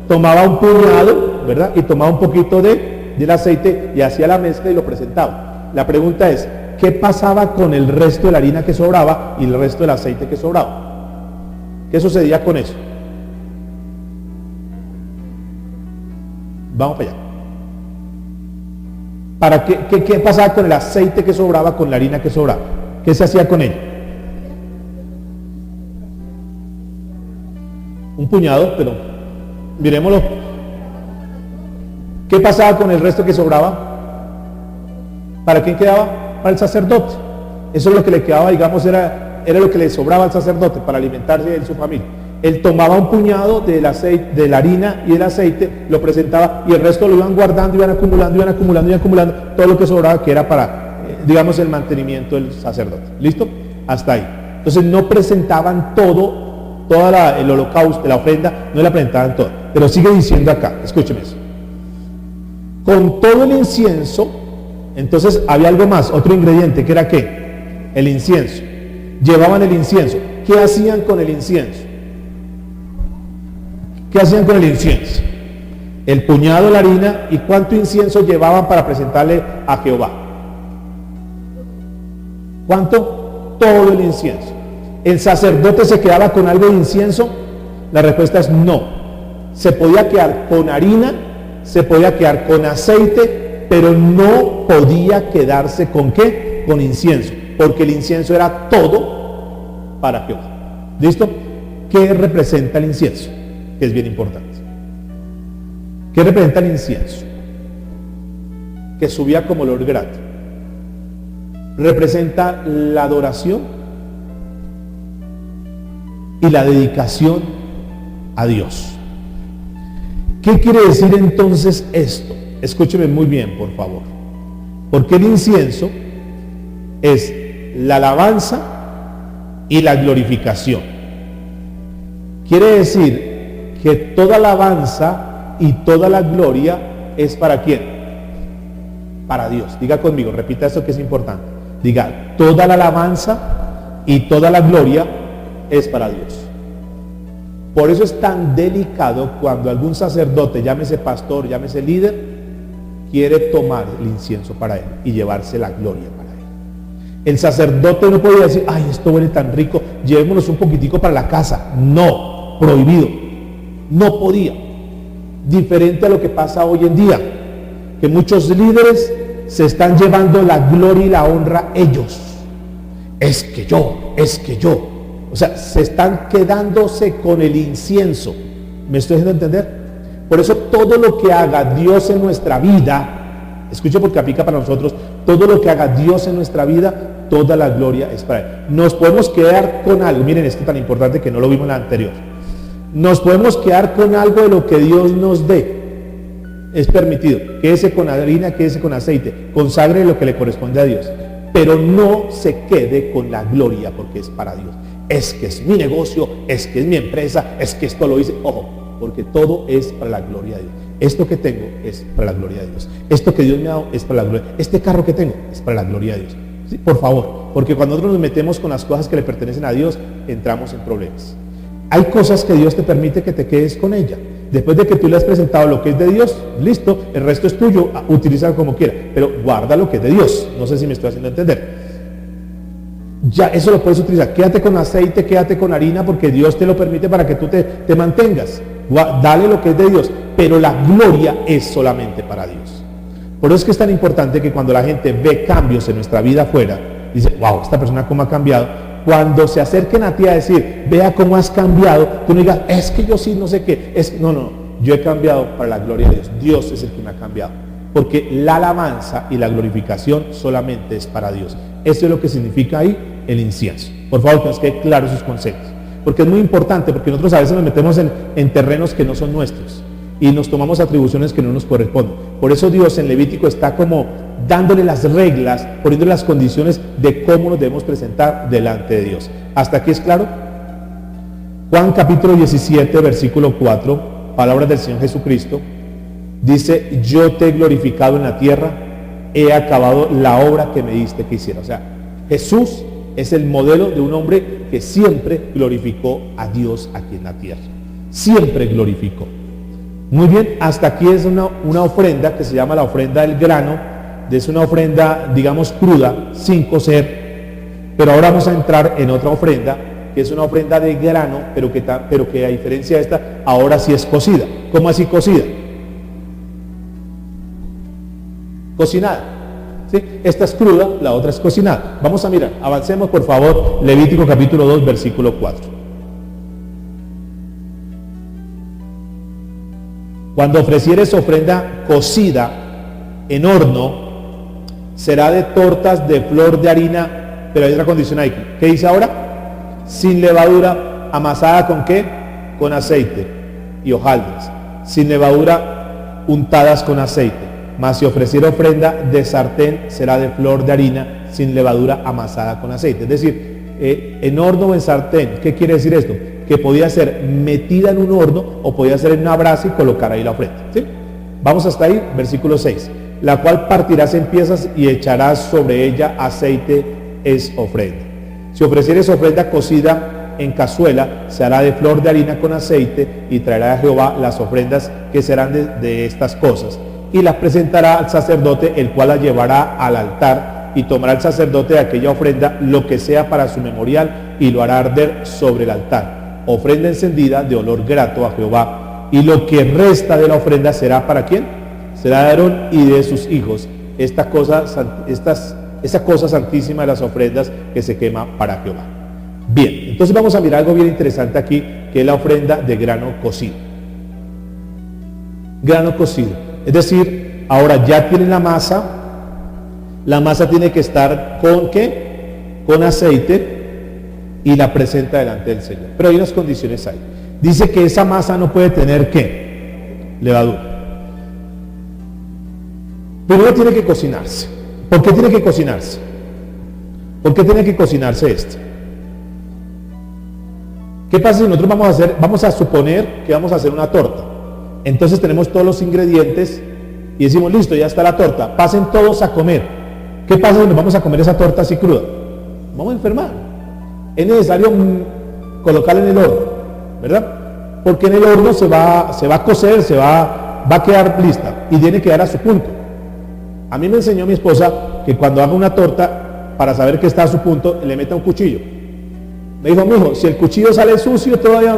Tomaba un puñado, ¿verdad? Y tomaba un poquito del aceite y hacía la mezcla y lo presentaba. La pregunta es, ¿qué pasaba con el resto de la harina que sobraba y el resto del aceite que sobraba? ¿Qué sucedía con eso? Vamos para allá. ¿Para qué pasaba con el aceite que sobraba, con la harina que sobraba? ¿Qué se hacía con ella? Un puñado, pero miremoslo. ¿Qué pasaba con el resto que sobraba? ¿Para quién quedaba? Para el sacerdote. Eso es lo que le quedaba, digamos, era lo que le sobraba al sacerdote para alimentarse de su familia. Él tomaba un puñado del aceite, de la harina y el aceite, lo presentaba y el resto lo iban guardando, iban acumulando, todo lo que sobraba, que era para, digamos, el mantenimiento del sacerdote. ¿Listo? Hasta ahí. Entonces no presentaban el holocausto, la ofrenda, no la presentaban toda. Pero sigue diciendo acá, escúcheme eso. Con todo el incienso, entonces había algo más, otro ingrediente, que era ¿qué? El incienso. Llevaban el incienso. ¿Qué hacían con el incienso? ¿Qué hacían con el incienso? El puñado de la harina. ¿Y cuánto incienso llevaban para presentarle a Jehová? ¿Cuánto? Todo el incienso. ¿El sacerdote se quedaba con algo de incienso? La respuesta es no. Se podía quedar con harina, se podía quedar con aceite, pero no podía quedarse con ¿qué? Con incienso, porque el incienso era todo para Jehová. ¿Listo? ¿Qué representa el incienso? Que es bien importante. ¿Qué representa el incienso? Que subía como olor grato. Representa la adoración y la dedicación a Dios. ¿Qué quiere decir entonces esto? Escúcheme muy bien, por favor. Porque el incienso es la alabanza y la glorificación. Quiere decir que toda alabanza y toda la gloria es ¿para quién? Para Dios. Diga conmigo, repita esto que es importante. Diga, toda la alabanza y toda la gloria es para Dios. Por eso es tan delicado cuando algún sacerdote, llámese pastor, llámese líder, quiere tomar el incienso para él y llevarse la gloria para él. El sacerdote no podía decir, ay, esto huele tan rico, llevémonos un poquitico para la casa. No, prohibido. No podía. Diferente a lo que pasa hoy en día, que muchos líderes se están llevando la gloria y la honra ellos. Es que yo. O sea, se están quedándose con el incienso. ¿Me estoy haciendo entender? Por eso todo lo que haga Dios en nuestra vida, escuche porque aplica para nosotros, todo lo que haga Dios en nuestra vida, toda la gloria es para Él. Nos podemos quedar con algo, miren esto tan importante que no lo vimos en la anterior. Nos podemos quedar con algo de lo que Dios nos dé. Es permitido. Quédese con harina, quédese con aceite. Consagre lo que le corresponde a Dios. Pero no se quede con la gloria porque es para Dios. Es que es mi negocio, es que es mi empresa, es que esto lo hice. Ojo, porque todo es para la gloria de Dios. Esto que tengo es para la gloria de Dios. Esto que Dios me ha dado es para la gloria. Este carro que tengo es para la gloria de Dios. ¿Sí? Por favor, porque cuando nosotros nos metemos con las cosas que le pertenecen a Dios, entramos en problemas. Hay cosas que Dios te permite que te quedes con ella. Después de que tú le has presentado lo que es de Dios, listo, el resto es tuyo, utilízalo como quieras, pero guarda lo que es de Dios. No sé si me estoy haciendo entender. Ya eso lo puedes utilizar. Quédate con aceite, quédate con harina, porque Dios te lo permite para que tú te mantengas. Dale lo que es de Dios, pero la gloria es solamente para Dios. Por eso es que es tan importante que cuando la gente ve cambios en nuestra vida afuera, dice, wow, esta persona cómo ha cambiado. Cuando se acerquen a ti a decir, vea cómo has cambiado, tú no digas, es que yo sí no sé qué. No, yo he cambiado para la gloria de Dios. Dios es el que me ha cambiado. Porque la alabanza y la glorificación solamente es para Dios. Eso es lo que significa ahí el incienso. Por favor, que nos quede claro sus conceptos. Porque es muy importante, porque nosotros a veces nos metemos en terrenos que no son nuestros. Y nos tomamos atribuciones que no nos corresponden. Por eso Dios en Levítico está como dándole las reglas, poniéndole las condiciones de cómo nos debemos presentar delante de Dios. ¿Hasta aquí es claro? Juan capítulo 17, versículo 4, palabras del Señor Jesucristo, dice, yo te he glorificado en la tierra, he acabado la obra que me diste que hiciera. O sea, Jesús es el modelo de un hombre que siempre glorificó a Dios aquí en la tierra. Siempre glorificó. Muy bien, hasta aquí es una ofrenda que se llama la ofrenda del grano. Es una ofrenda, digamos, cruda, sin cocer. Pero ahora vamos a entrar en otra ofrenda, que es una ofrenda de grano, pero que a diferencia de esta, ahora sí es cocida. ¿Cómo así cocida? Cocinada. ¿Sí? Esta es cruda, la otra es cocinada. Vamos a mirar, avancemos por favor, Levítico capítulo 2, versículo 4. Cuando ofrecieres ofrenda cocida en horno, será de tortas de flor de harina, pero hay otra condición ahí. ¿Qué dice ahora? Sin levadura, amasada ¿con qué? Con aceite y hojaldres. Sin levadura, untadas con aceite. Mas si ofreciera ofrenda de sartén, será de flor de harina, sin levadura, amasada con aceite. Es decir, en horno o en sartén. ¿Qué quiere decir esto? Que podía ser metida en un horno o podía ser en una brasa y colocar ahí la ofrenda. ¿Sí? Vamos hasta ahí, versículo 6. La cual partirás en piezas y echarás sobre ella aceite, es ofrenda. Si ofrecieres ofrenda cocida en cazuela, se hará de flor de harina con aceite y traerá a Jehová las ofrendas que serán de estas cosas. Y las presentará al sacerdote, el cual las llevará al altar y tomará el sacerdote de aquella ofrenda lo que sea para su memorial y lo hará arder sobre el altar. Ofrenda encendida de olor grato a Jehová. Y lo que resta de la ofrenda será ¿para quién? Será de Aarón y de sus hijos. Esa cosa santísima de las ofrendas que se quema para Jehová. Bien, entonces vamos a mirar algo bien interesante aquí, que es la ofrenda de grano cocido. Grano cocido. Es decir, ahora ya tienen la masa tiene que estar ¿con qué? Con aceite y la presenta delante del Señor. Pero hay unas condiciones ahí. Dice que esa masa no puede tener ¿qué? Levadura. Primero tiene que cocinarse. ¿Por qué tiene que cocinarse? ¿Por qué tiene que cocinarse esto? ¿Qué pasa si nosotros vamos a suponer que vamos a hacer una torta? Entonces tenemos todos los ingredientes y decimos, listo, ya está la torta, pasen todos a comer. ¿Qué pasa si nos vamos a comer esa torta así cruda? Vamos a enfermar. Es necesario colocarla en el horno, ¿verdad? Porque en el horno se va a cocer, va a quedar lista y tiene que quedar a su punto. A mí me enseñó mi esposa que cuando haga una torta, para saber que está a su punto, le meta un cuchillo. Me dijo, mijo, si el cuchillo sale sucio todavía,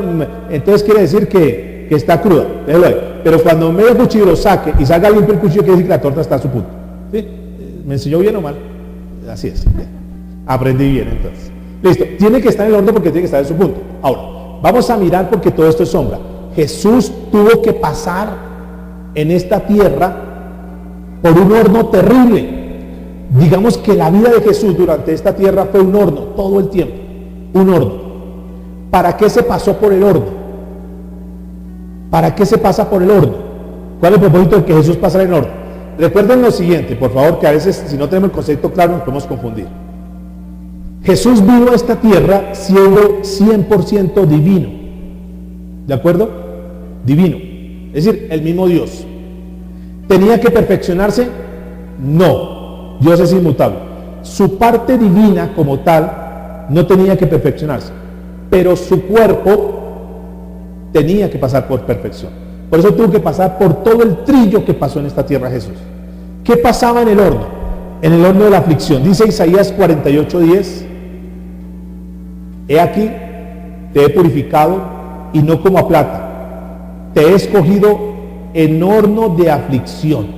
entonces quiere decir que está cruda, déjelo ahí. Pero cuando medio cuchillo lo saque y salga limpio el cuchillo, quiere decir que la torta está a su punto. ¿Sí? ¿Me enseñó bien o mal? Así es. Aprendí bien entonces. Listo, tiene que estar en el horno porque tiene que estar en su punto. Ahora, vamos a mirar porque todo esto es sombra. Jesús tuvo que pasar en esta tierra por un horno terrible. Digamos que la vida de Jesús durante esta tierra fue un horno, todo el tiempo. Un horno. ¿Para qué se pasó por el horno? ¿Para qué se pasa por el horno? ¿Cuál es el propósito de que Jesús pasara en el horno? Recuerden lo siguiente, por favor, que a veces si no tenemos el concepto claro nos podemos confundir. Jesús vino a esta tierra siendo 100% divino. ¿De acuerdo? Divino. Es decir, el mismo Dios. ¿Tenía que perfeccionarse? No. Dios es inmutable. Su parte divina como tal no tenía que perfeccionarse, pero su cuerpo tenía que pasar por perfección. Por eso tuvo que pasar por todo el trillo que pasó en esta tierra Jesús. ¿Qué pasaba en el horno? En el horno de la aflicción. Dice Isaías 48:10: he aquí, te he purificado y no como a plata. Te he escogido en horno de aflicción.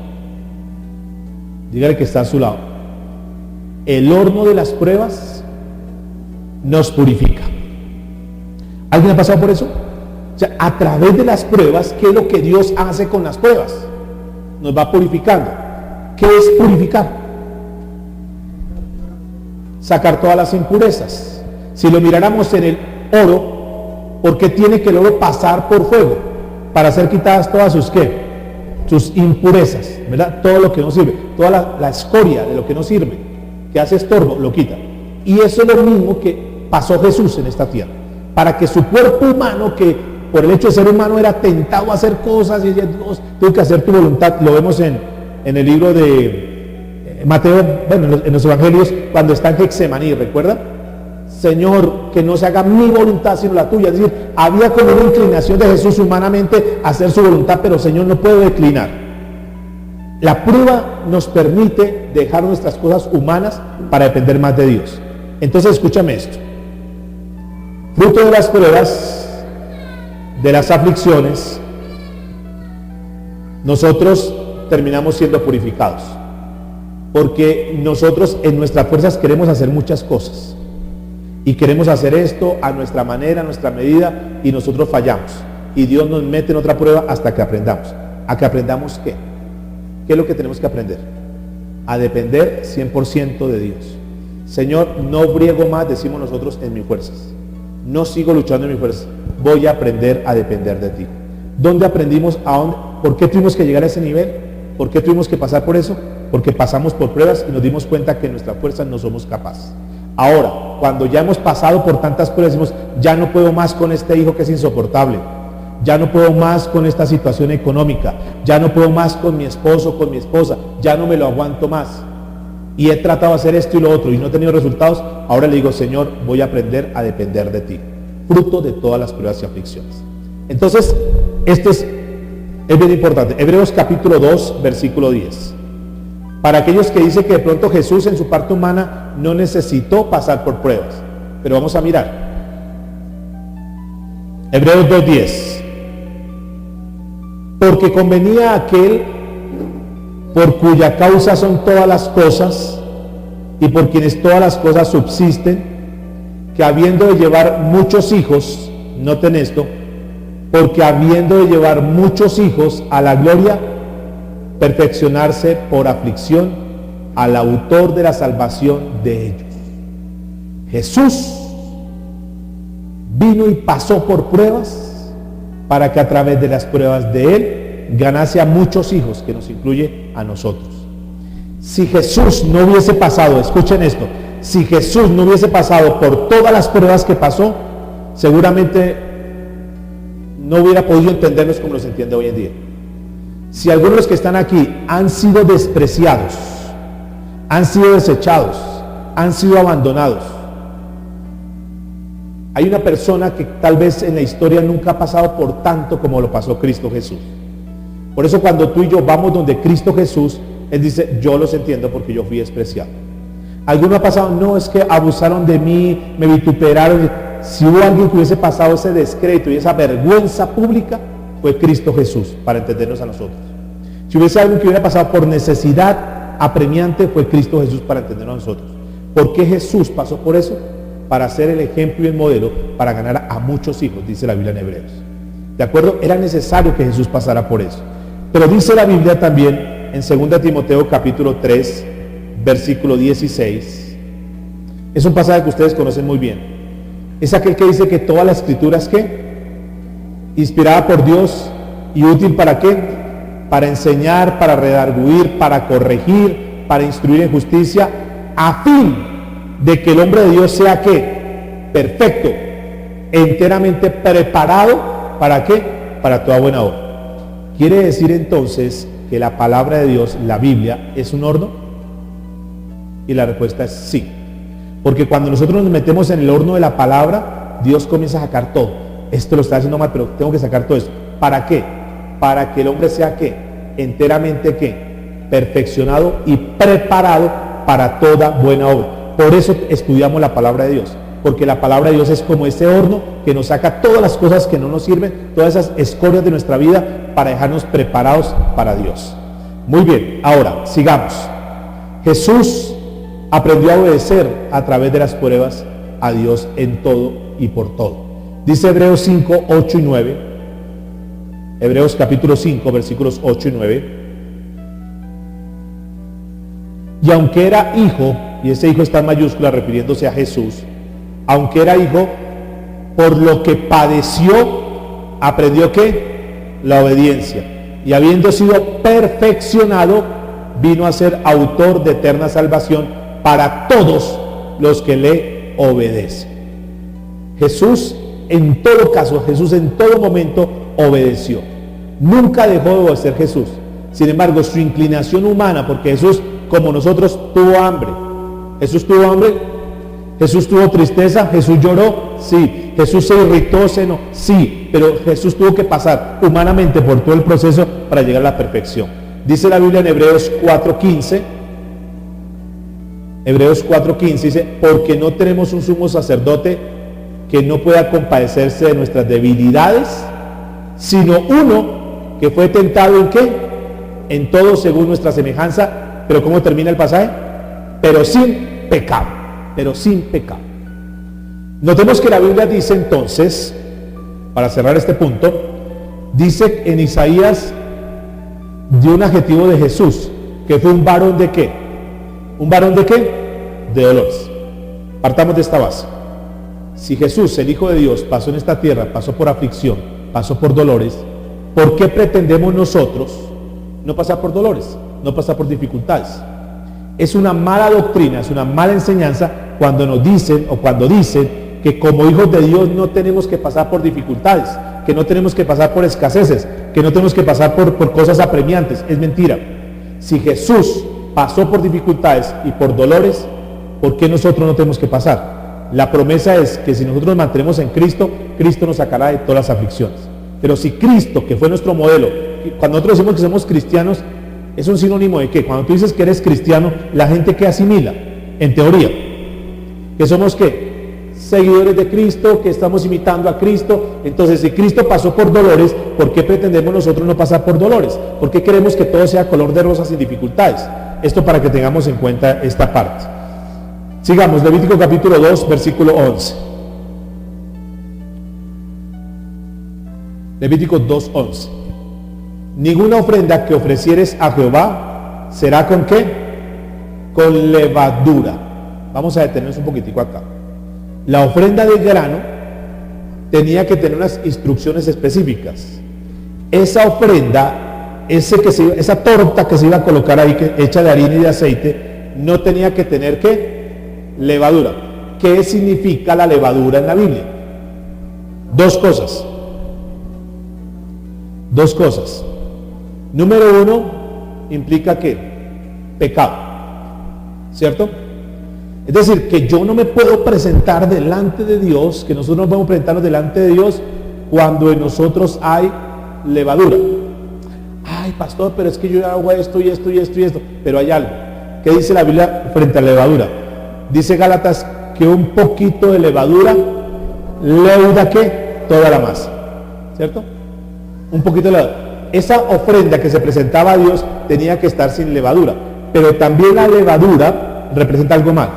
Dígale que está a su lado. El horno de las pruebas nos purifica. ¿Alguien ha pasado por eso? O sea, a través de las pruebas, ¿qué es lo que Dios hace con las pruebas? Nos va purificando. ¿Qué es purificar? Sacar todas las impurezas. Si lo miráramos en el oro, ¿por qué tiene que el oro pasar por fuego? Para ser quitadas todas sus ¿qué? Sus impurezas, ¿verdad? Todo lo que no sirve, toda la escoria de lo que no sirve, que hace estorbo, lo quita. Y eso es lo mismo que pasó Jesús en esta tierra, para que su cuerpo humano, que por el hecho de ser humano era tentado a hacer cosas, y Dios, tuvo que hacer tu voluntad. Lo vemos en el libro de Mateo, bueno, en los evangelios, cuando está en Getsemaní, ¿recuerdan? Señor, que no se haga mi voluntad sino la tuya. Es decir, había como una inclinación de Jesús humanamente a hacer su voluntad, pero Señor, no puedo declinar. La prueba nos permite dejar nuestras cosas humanas para depender más de Dios. Entonces escúchame esto. Fruto de las pruebas, de las aflicciones, nosotros terminamos siendo purificados. Porque nosotros en nuestras fuerzas queremos hacer muchas cosas. Y queremos hacer esto a nuestra manera, a nuestra medida, y nosotros fallamos. Y Dios nos mete en otra prueba hasta que aprendamos. ¿A que aprendamos qué? ¿Qué es lo que tenemos que aprender? A depender 100% de Dios. Señor, no briego más, decimos nosotros, en mis fuerzas. No sigo luchando en mis fuerzas. Voy a aprender a depender de ti. ¿Dónde aprendimos? ¿A dónde? ¿Por qué tuvimos que llegar a ese nivel? ¿Por qué tuvimos que pasar por eso? Porque pasamos por pruebas y nos dimos cuenta que en nuestras fuerzas no somos capaces. Ahora, cuando ya hemos pasado por tantas pruebas, decimos, ya no puedo más con este hijo que es insoportable, ya no puedo más con esta situación económica, ya no puedo más con mi esposo, con mi esposa, ya no me lo aguanto más. Y he tratado de hacer esto y lo otro y no he tenido resultados. Ahora le digo, Señor, voy a aprender a depender de ti, fruto de todas las pruebas y aflicciones. Entonces, esto es bien importante. Hebreos capítulo 2, versículo 10. Para aquellos que dicen que de pronto Jesús en su parte humana no necesitó pasar por pruebas. Pero vamos a mirar. Hebreos 2:10. Porque convenía a aquel por cuya causa son todas las cosas y por quienes todas las cosas subsisten, que habiendo de llevar muchos hijos, noten esto, porque habiendo de llevar muchos hijos a la gloria, perfeccionarse por aflicción al autor de la salvación de ellos. Jesús vino y pasó por pruebas para que a través de las pruebas de Él ganase a muchos hijos, que nos incluye a nosotros. Si Jesús no hubiese pasado, escuchen esto, si Jesús no hubiese pasado por todas las pruebas que pasó, seguramente no hubiera podido entendernos como los entiende hoy en día. Si algunos de los que están aquí han sido despreciados, han sido desechados, han sido abandonados, hay una persona que tal vez en la historia nunca ha pasado por tanto como lo pasó Cristo Jesús. Por eso cuando tú y yo vamos donde Cristo Jesús, Él dice, yo los entiendo porque yo fui despreciado. ¿Alguno ha pasado? No, es que abusaron de mí, me vituperaron. Si hubo alguien que hubiese pasado ese descrédito y esa vergüenza pública, fue Cristo Jesús, para entendernos a nosotros. Si hubiese alguien que hubiera pasado por necesidad apremiante, fue Cristo Jesús, para entendernos a nosotros. ¿Por qué Jesús pasó por eso? Para ser el ejemplo y el modelo, para ganar a muchos hijos, dice la Biblia en Hebreos. ¿De acuerdo? Era necesario que Jesús pasara por eso. Pero dice la Biblia también en 2 Timoteo capítulo 3, versículo 16. Es un pasaje que ustedes conocen muy bien. Es aquel que dice que toda la escritura es ¿qué? Inspirada por Dios y útil ¿para qué? Para enseñar, para redarguir, para corregir, para instruir en justicia, a fin de que el hombre de Dios sea ¿qué? Perfecto, enteramente preparado ¿para qué? Para toda buena obra. ¿Quiere decir entonces que la palabra de Dios, la Biblia, es un horno? Y la respuesta es sí. Porque cuando nosotros nos metemos en el horno de la palabra, Dios comienza a sacar todo. Esto lo está haciendo mal, pero tengo que sacar todo esto. ¿Para qué? Para que el hombre sea ¿qué? Enteramente ¿qué? Perfeccionado y preparado para toda buena obra. Por eso estudiamos la palabra de Dios. Porque la palabra de Dios es como ese horno que nos saca todas las cosas que no nos sirven, todas esas escorias de nuestra vida, para dejarnos preparados para Dios. Muy bien, ahora sigamos. Jesús aprendió a obedecer a través de las pruebas a Dios en todo y por todo. Dice Hebreos 5, 8 y 9. Hebreos capítulo 5, versículos 8 y 9. Y aunque era hijo, y ese hijo está en mayúscula refiriéndose a Jesús, aunque era hijo, por lo que padeció, aprendió ¿qué? La obediencia. Y habiendo sido perfeccionado, vino a ser autor de eterna salvación para todos los que le obedecen. Jesús en todo caso, Jesús en todo momento obedeció. Nunca dejó de obedecer Jesús. Sin embargo, su inclinación humana, porque Jesús, como nosotros, tuvo hambre. Jesús tuvo hambre. Jesús tuvo tristeza, Jesús lloró, sí. Jesús se irritó, se enojó, sí. Pero Jesús tuvo que pasar humanamente por todo el proceso para llegar a la perfección. Dice la Biblia en Hebreos 4:15. Hebreos 4:15 dice, porque no tenemos un sumo sacerdote que no pueda compadecerse de nuestras debilidades, sino uno que fue tentado en ¿qué? En todo según nuestra semejanza. Pero ¿cómo termina el pasaje? Pero sin pecado. Pero sin pecado. Notemos que la Biblia dice entonces, para cerrar este punto, dice en Isaías, dio un adjetivo de Jesús, que fue un varón de ¿qué? ¿Un varón de qué? De dolores. Partamos de esta base. Si Jesús, el Hijo de Dios, pasó en esta tierra, pasó por aflicción, pasó por dolores, ¿por qué pretendemos nosotros no pasar por dolores, no pasar por dificultades? Es una mala doctrina, es una mala enseñanza cuando nos dicen o cuando dicen que como hijos de Dios no tenemos que pasar por dificultades, que no tenemos que pasar por escaseces, que no tenemos que pasar por cosas apremiantes. Es mentira. Si Jesús pasó por dificultades y por dolores, ¿por qué nosotros no tenemos que pasar? La promesa es que si nosotros nos mantenemos en Cristo, Cristo nos sacará de todas las aflicciones. Pero si Cristo, que fue nuestro modelo, cuando nosotros decimos que somos cristianos, es un sinónimo de qué. Cuando tú dices que eres cristiano, la gente que asimila, en teoría, que somos qué, seguidores de Cristo, que estamos imitando a Cristo. Entonces, si Cristo pasó por dolores, ¿por qué pretendemos nosotros no pasar por dolores? ¿Por qué queremos que todo sea color de rosas sin dificultades? Esto para que tengamos en cuenta esta parte. Sigamos, Levítico capítulo 2, versículo 11. Levítico 2, 11. Ninguna ofrenda que ofrecieres a Jehová será ¿con qué? Con levadura. Vamos a detenernos un poquitico acá. La ofrenda de grano tenía que tener unas instrucciones específicas. Esa ofrenda, esa torta que se iba a colocar ahí, hecha de harina y de aceite, no tenía que tener ¿qué? Levadura. ¿Qué significa la levadura en la Biblia? Dos cosas. Número uno, implica ¿qué? Pecado, ¿cierto? Es decir, que yo no me puedo presentar delante de Dios, que nosotros no podemos presentarnos delante de Dios cuando en nosotros hay levadura. Ay, pastor, pero es que yo hago esto y esto y esto y esto. Pero hay algo. ¿Qué dice la Biblia frente a la levadura? Dice Gálatas que un poquito de levadura leuda que toda la masa, ¿cierto? Un poquito de levadura. Esa ofrenda que se presentaba a Dios tenía que estar sin levadura, pero también la levadura representa algo más.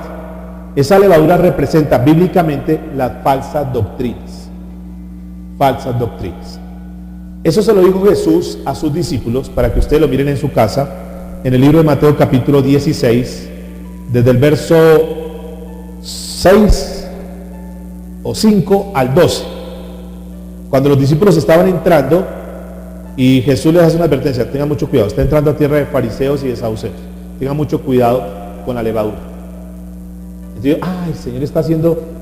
Esa levadura representa bíblicamente las falsas doctrinas. Falsas doctrinas. Eso se lo dijo Jesús a sus discípulos, para que ustedes lo miren en su casa, en el libro de Mateo capítulo 16, desde el verso 6 o 5 al 12. Cuando los discípulos estaban entrando y Jesús les hace una advertencia: tengan mucho cuidado, está entrando a tierra de fariseos y de saduceos, tengan mucho cuidado con la levadura. Entonces, el Señor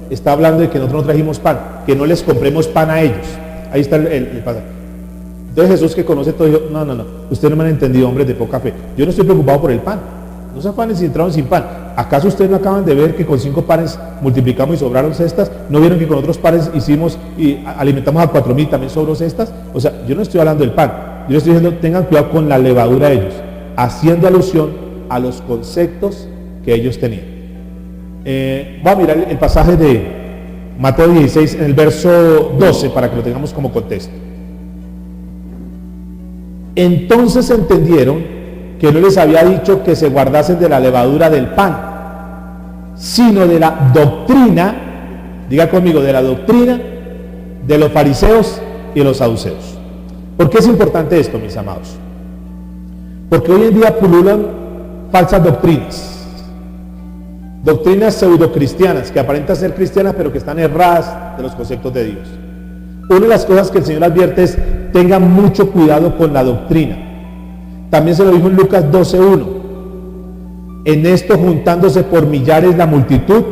está hablando de que nosotros no trajimos pan, que no les compremos pan a ellos. Ahí está el pasaje. Entonces Jesús, que conoce todo, dijo: no, ustedes no me han entendido, hombres de poca fe. Yo no estoy preocupado por el pan. No se afanen si entraron sin pan. ¿Acaso ustedes no acaban de ver que con 5 panes multiplicamos y sobraron cestas? ¿No vieron que con otros panes hicimos y alimentamos a 4,000 también sobró cestas? O sea, yo no estoy hablando del pan. Yo les estoy diciendo: tengan cuidado con la levadura de ellos, haciendo alusión a los conceptos que ellos tenían. Vamos a mirar el pasaje de Mateo 16 en el verso 12 para que lo tengamos como contexto. Entonces entendieron que no les había dicho que se guardasen de la levadura del pan, sino de la doctrina, diga conmigo, de la doctrina de los fariseos y los saduceos. ¿Por qué es importante esto, mis amados? Porque hoy en día pululan falsas doctrinas, doctrinas pseudocristianas, que aparentan ser cristianas pero que están erradas de los conceptos de Dios. Una de las cosas que el Señor advierte es: tengan mucho cuidado con la doctrina. También se lo dijo en Lucas 12:1. En esto, juntándose por millares la multitud,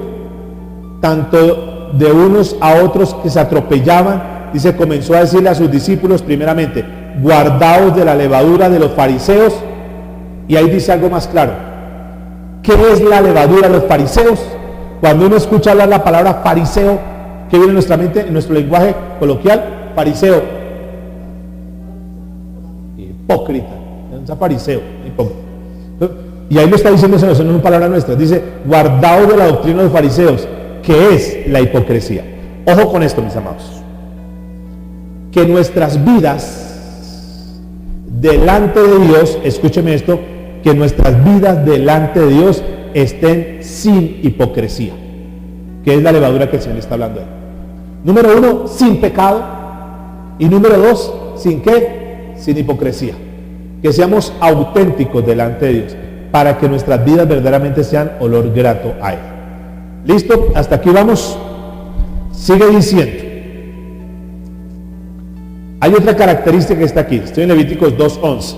tanto de unos a otros que se atropellaban, dice, comenzó a decirle a sus discípulos primeramente: guardaos de la levadura de los fariseos. Y ahí dice algo más claro. ¿Qué es la levadura de los fariseos? Cuando uno escucha hablar la palabra fariseo, ¿qué viene en nuestra mente, en nuestro lenguaje coloquial? Fariseo, hipócrita, es fariseo, hipócrita. Y ahí lo está diciendo, eso no es una palabra nuestra, dice: guardaos de la doctrina de los fariseos, que es la hipocresía. Ojo con esto, mis amados, que nuestras vidas delante de Dios, escúcheme esto, que nuestras vidas delante de Dios estén sin hipocresía, que es la levadura que el Señor está hablando ahí. Número 1, sin pecado. Y número 2, ¿sin qué? Sin hipocresía. Que seamos auténticos delante de Dios, para que nuestras vidas verdaderamente sean olor grato a Él. ¿Listo? Hasta aquí vamos. Sigue diciendo. Hay otra característica que está aquí. Estoy en Levíticos 2:11.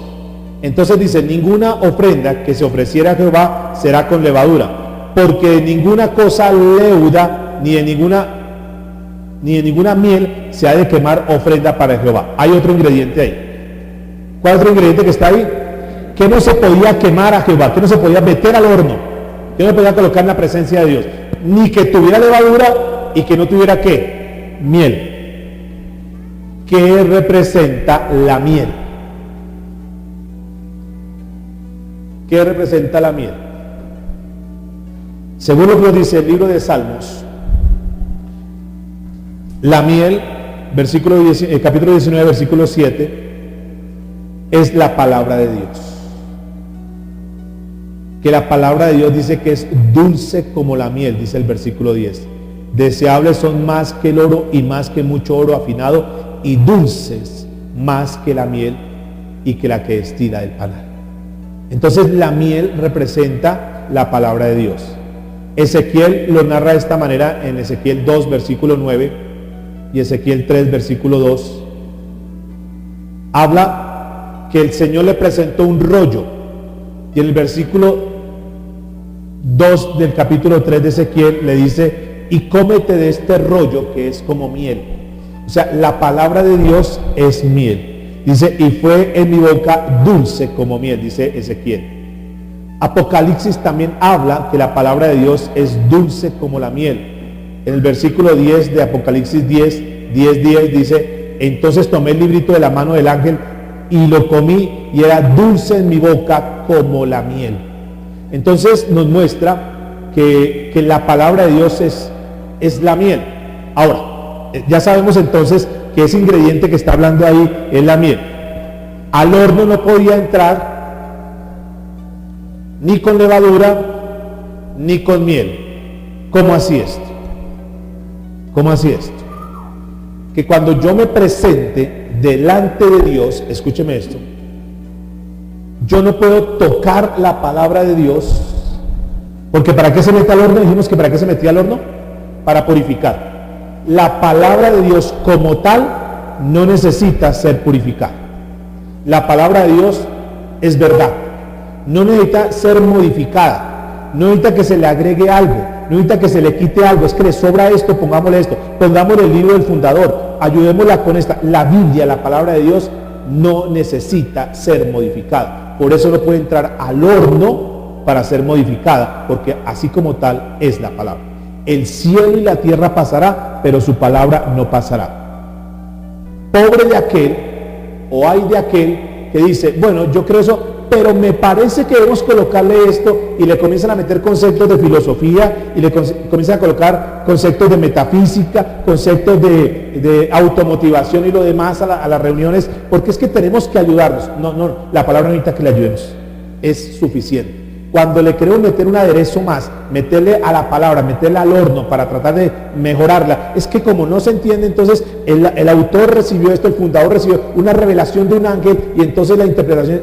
Entonces dice: ninguna ofrenda que se ofreciera a Jehová será con levadura, porque de ninguna cosa leuda, ni de ninguna miel se ha de quemar ofrenda para Jehová. Hay otro ingrediente ahí. ¿Cuál otro ingrediente que está ahí? Que no se podía quemar a Jehová, que no se podía meter al horno, que no se podía colocar en la presencia de Dios, ni que tuviera levadura y que no tuviera ¿qué? Miel. ¿Qué representa la miel? ¿Qué representa la miel? Según lo que nos dice el libro de Salmos, la miel, capítulo 19, versículo 7, es la palabra de Dios. Que la palabra de Dios dice que es dulce como la miel, dice el versículo 10. Deseables son más que el oro y más que mucho oro afinado, y dulces más que la miel y que la que destila del panal. Entonces la miel representa la palabra de Dios. Ezequiel lo narra de esta manera en Ezequiel 2, versículo 9 y Ezequiel 3, versículo 2. Habla que el Señor le presentó un rollo, y en el versículo 2 del capítulo 3 de Ezequiel le dice: y cómete de este rollo que es como miel. O sea, la palabra de Dios es miel. Dice: y fue en mi boca dulce como miel, dice Ezequiel. Apocalipsis también habla que la palabra de Dios es dulce como la miel. En el versículo 10 de Apocalipsis 10 dice: entonces tomé el librito de la mano del ángel y lo comí, y era dulce en mi boca como la miel. Entonces nos muestra que la palabra de Dios es la miel. Ahora, ya sabemos entonces que ese ingrediente que está hablando ahí es la miel. Al horno no podía entrar ni con levadura ni con miel. ¿Cómo así esto? ¿Cómo así esto? Que cuando yo me presente delante de Dios, escúcheme esto, yo no puedo tocar la palabra de Dios, porque ¿para qué se mete al horno? Dijimos que ¿para qué se metía al horno? Para purificar. La palabra de Dios como tal no necesita ser purificada. La palabra de Dios es verdad. No necesita ser modificada. No necesita que se le agregue algo. No necesita que se le quite algo. Es que le sobra esto, pongámosle esto. Pongámosle el libro del fundador. Ayudémosla con esta. La Biblia, la palabra de Dios, no necesita ser modificada. Por eso no puede entrar al horno para ser modificada, porque así como tal es la palabra. El cielo y la tierra pasará, pero su palabra no pasará. Pobre de aquel, o hay de aquel que dice, bueno, yo creo eso, pero me parece que debemos colocarle esto, y le comienzan a meter conceptos de filosofía, y le comienzan a colocar conceptos de metafísica, conceptos de automotivación y lo demás a las reuniones, porque es que tenemos que ayudarnos. No, la palabra no necesita que le ayudemos, es suficiente. Cuando le queremos meter un aderezo más, meterle a la palabra, meterle al horno para tratar de mejorarla, es que como no se entiende, entonces el autor recibió esto, el fundador recibió una revelación de un ángel, y entonces la interpretación,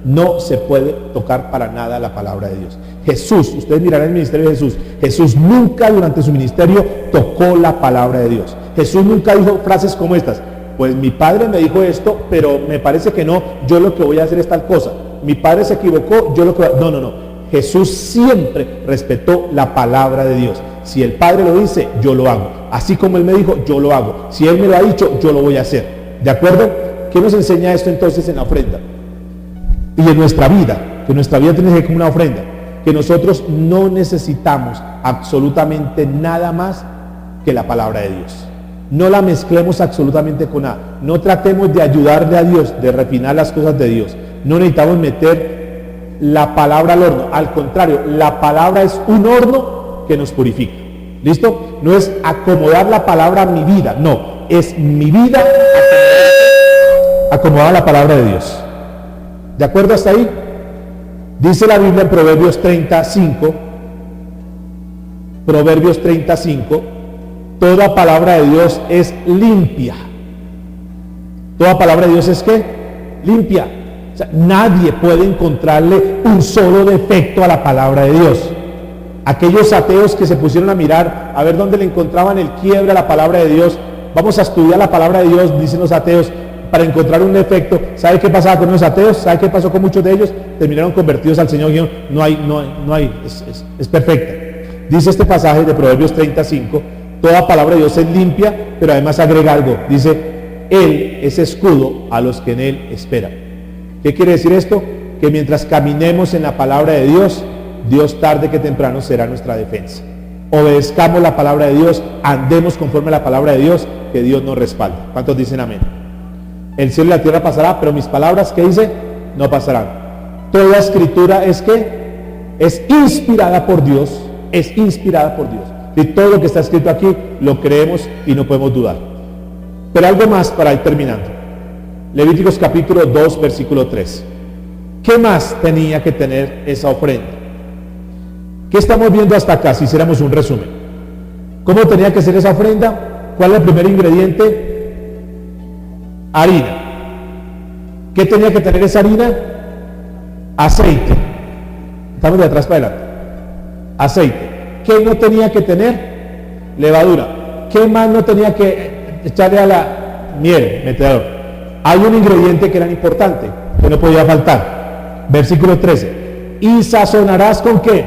no se puede tocar para nada la palabra de Dios. Jesús, ustedes mirarán el ministerio de Jesús, Jesús nunca durante su ministerio tocó la palabra de Dios. Jesús nunca dijo frases como estas, pues mi padre me dijo esto, pero me parece que no, yo lo que voy a hacer es tal cosa. Mi padre se equivocó, yo lo que... No. Jesús siempre respetó la palabra de Dios. Si el Padre lo dice, yo lo hago. Así como Él me dijo, yo lo hago. Si Él me lo ha dicho, yo lo voy a hacer. ¿De acuerdo? ¿Qué nos enseña esto entonces en la ofrenda? Y en nuestra vida, que nuestra vida tiene que ser como una ofrenda. Que nosotros no necesitamos absolutamente nada más que la palabra de Dios. No la mezclemos absolutamente con nada. No tratemos de ayudarle a Dios, de refinar las cosas de Dios. No necesitamos meter la palabra al horno. Al contrario, la palabra es un horno que nos purifica. ¿Listo? No es acomodar la palabra a mi vida. No, es mi vida acomodar la palabra de Dios. ¿De acuerdo hasta ahí? Dice la Biblia en Proverbios 35. Proverbios 35. Toda palabra de Dios es limpia. Toda palabra de Dios es ¿qué? Limpia. O sea, nadie puede encontrarle un solo defecto a la palabra de Dios. Aquellos ateos que se pusieron a mirar a ver dónde le encontraban el quiebre a la palabra de Dios, vamos a estudiar la palabra de Dios, dicen los ateos, para encontrar un defecto. ¿Sabe qué pasaba con los ateos? ¿Sabe qué pasó con muchos de ellos? Terminaron convertidos al Señor. No hay, es perfecta. Dice este pasaje de Proverbios 35, toda palabra de Dios es limpia, pero además agrega algo. Dice, Él es escudo a los que en Él esperan. ¿Qué quiere decir esto? Que mientras caminemos en la palabra de Dios, Dios tarde que temprano será nuestra defensa. Obedezcamos la palabra de Dios, andemos conforme a la palabra de Dios, que Dios nos respalda. ¿Cuántos dicen amén? El cielo y la tierra pasará, pero mis palabras, ¿qué dice? No pasarán. Toda escritura es que es inspirada por Dios, es inspirada por Dios. Y todo lo que está escrito aquí lo creemos y no podemos dudar. Pero algo más para ir terminando. Levíticos capítulo 2, versículo 3. ¿Qué más tenía que tener esa ofrenda? ¿Qué estamos viendo hasta acá? Si hiciéramos un resumen. ¿Cómo tenía que ser esa ofrenda? ¿Cuál es el primer ingrediente? Harina. ¿Qué tenía que tener esa harina? Aceite. Estamos de atrás para adelante. Aceite. ¿Qué no tenía que tener? Levadura. ¿Qué más no tenía que echarle a la miel? Metedor. Hay un ingrediente que era importante, que no podía faltar. Versículo 13. Y sazonarás ¿con qué?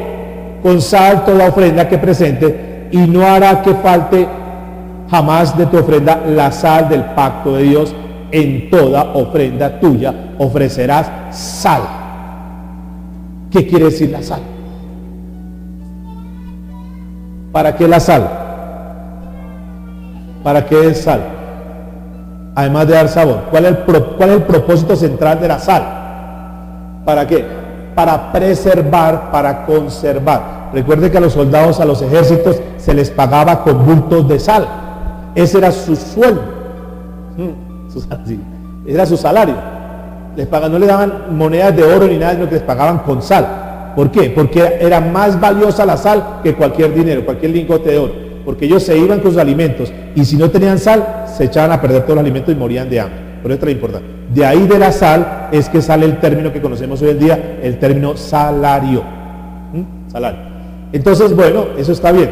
Con sal toda ofrenda que presente, y no hará que falte jamás de tu ofrenda la sal del pacto de Dios. En toda ofrenda tuya ofrecerás sal. ¿Qué quiere decir la sal? ¿Para qué la sal? ¿Para qué es sal? Además de dar sabor. ¿Cuál es el propósito central de la sal? ¿Para qué? Para preservar, para conservar. Recuerde que a los soldados, a los ejércitos, se les pagaba con bultos de sal. Ese era su sueldo. Era su salario. No les daban monedas de oro ni nada, sino que les pagaban con sal. ¿Por qué? Porque era más valiosa la sal que cualquier dinero, cualquier lingote de oro. Porque ellos se iban con sus alimentos y si no tenían sal, se echaban a perder todos los alimentos y morían de hambre. Por eso es importante. De ahí de la sal es que sale el término que conocemos hoy en día, el término salario. Salario. Entonces, bueno, eso está bien.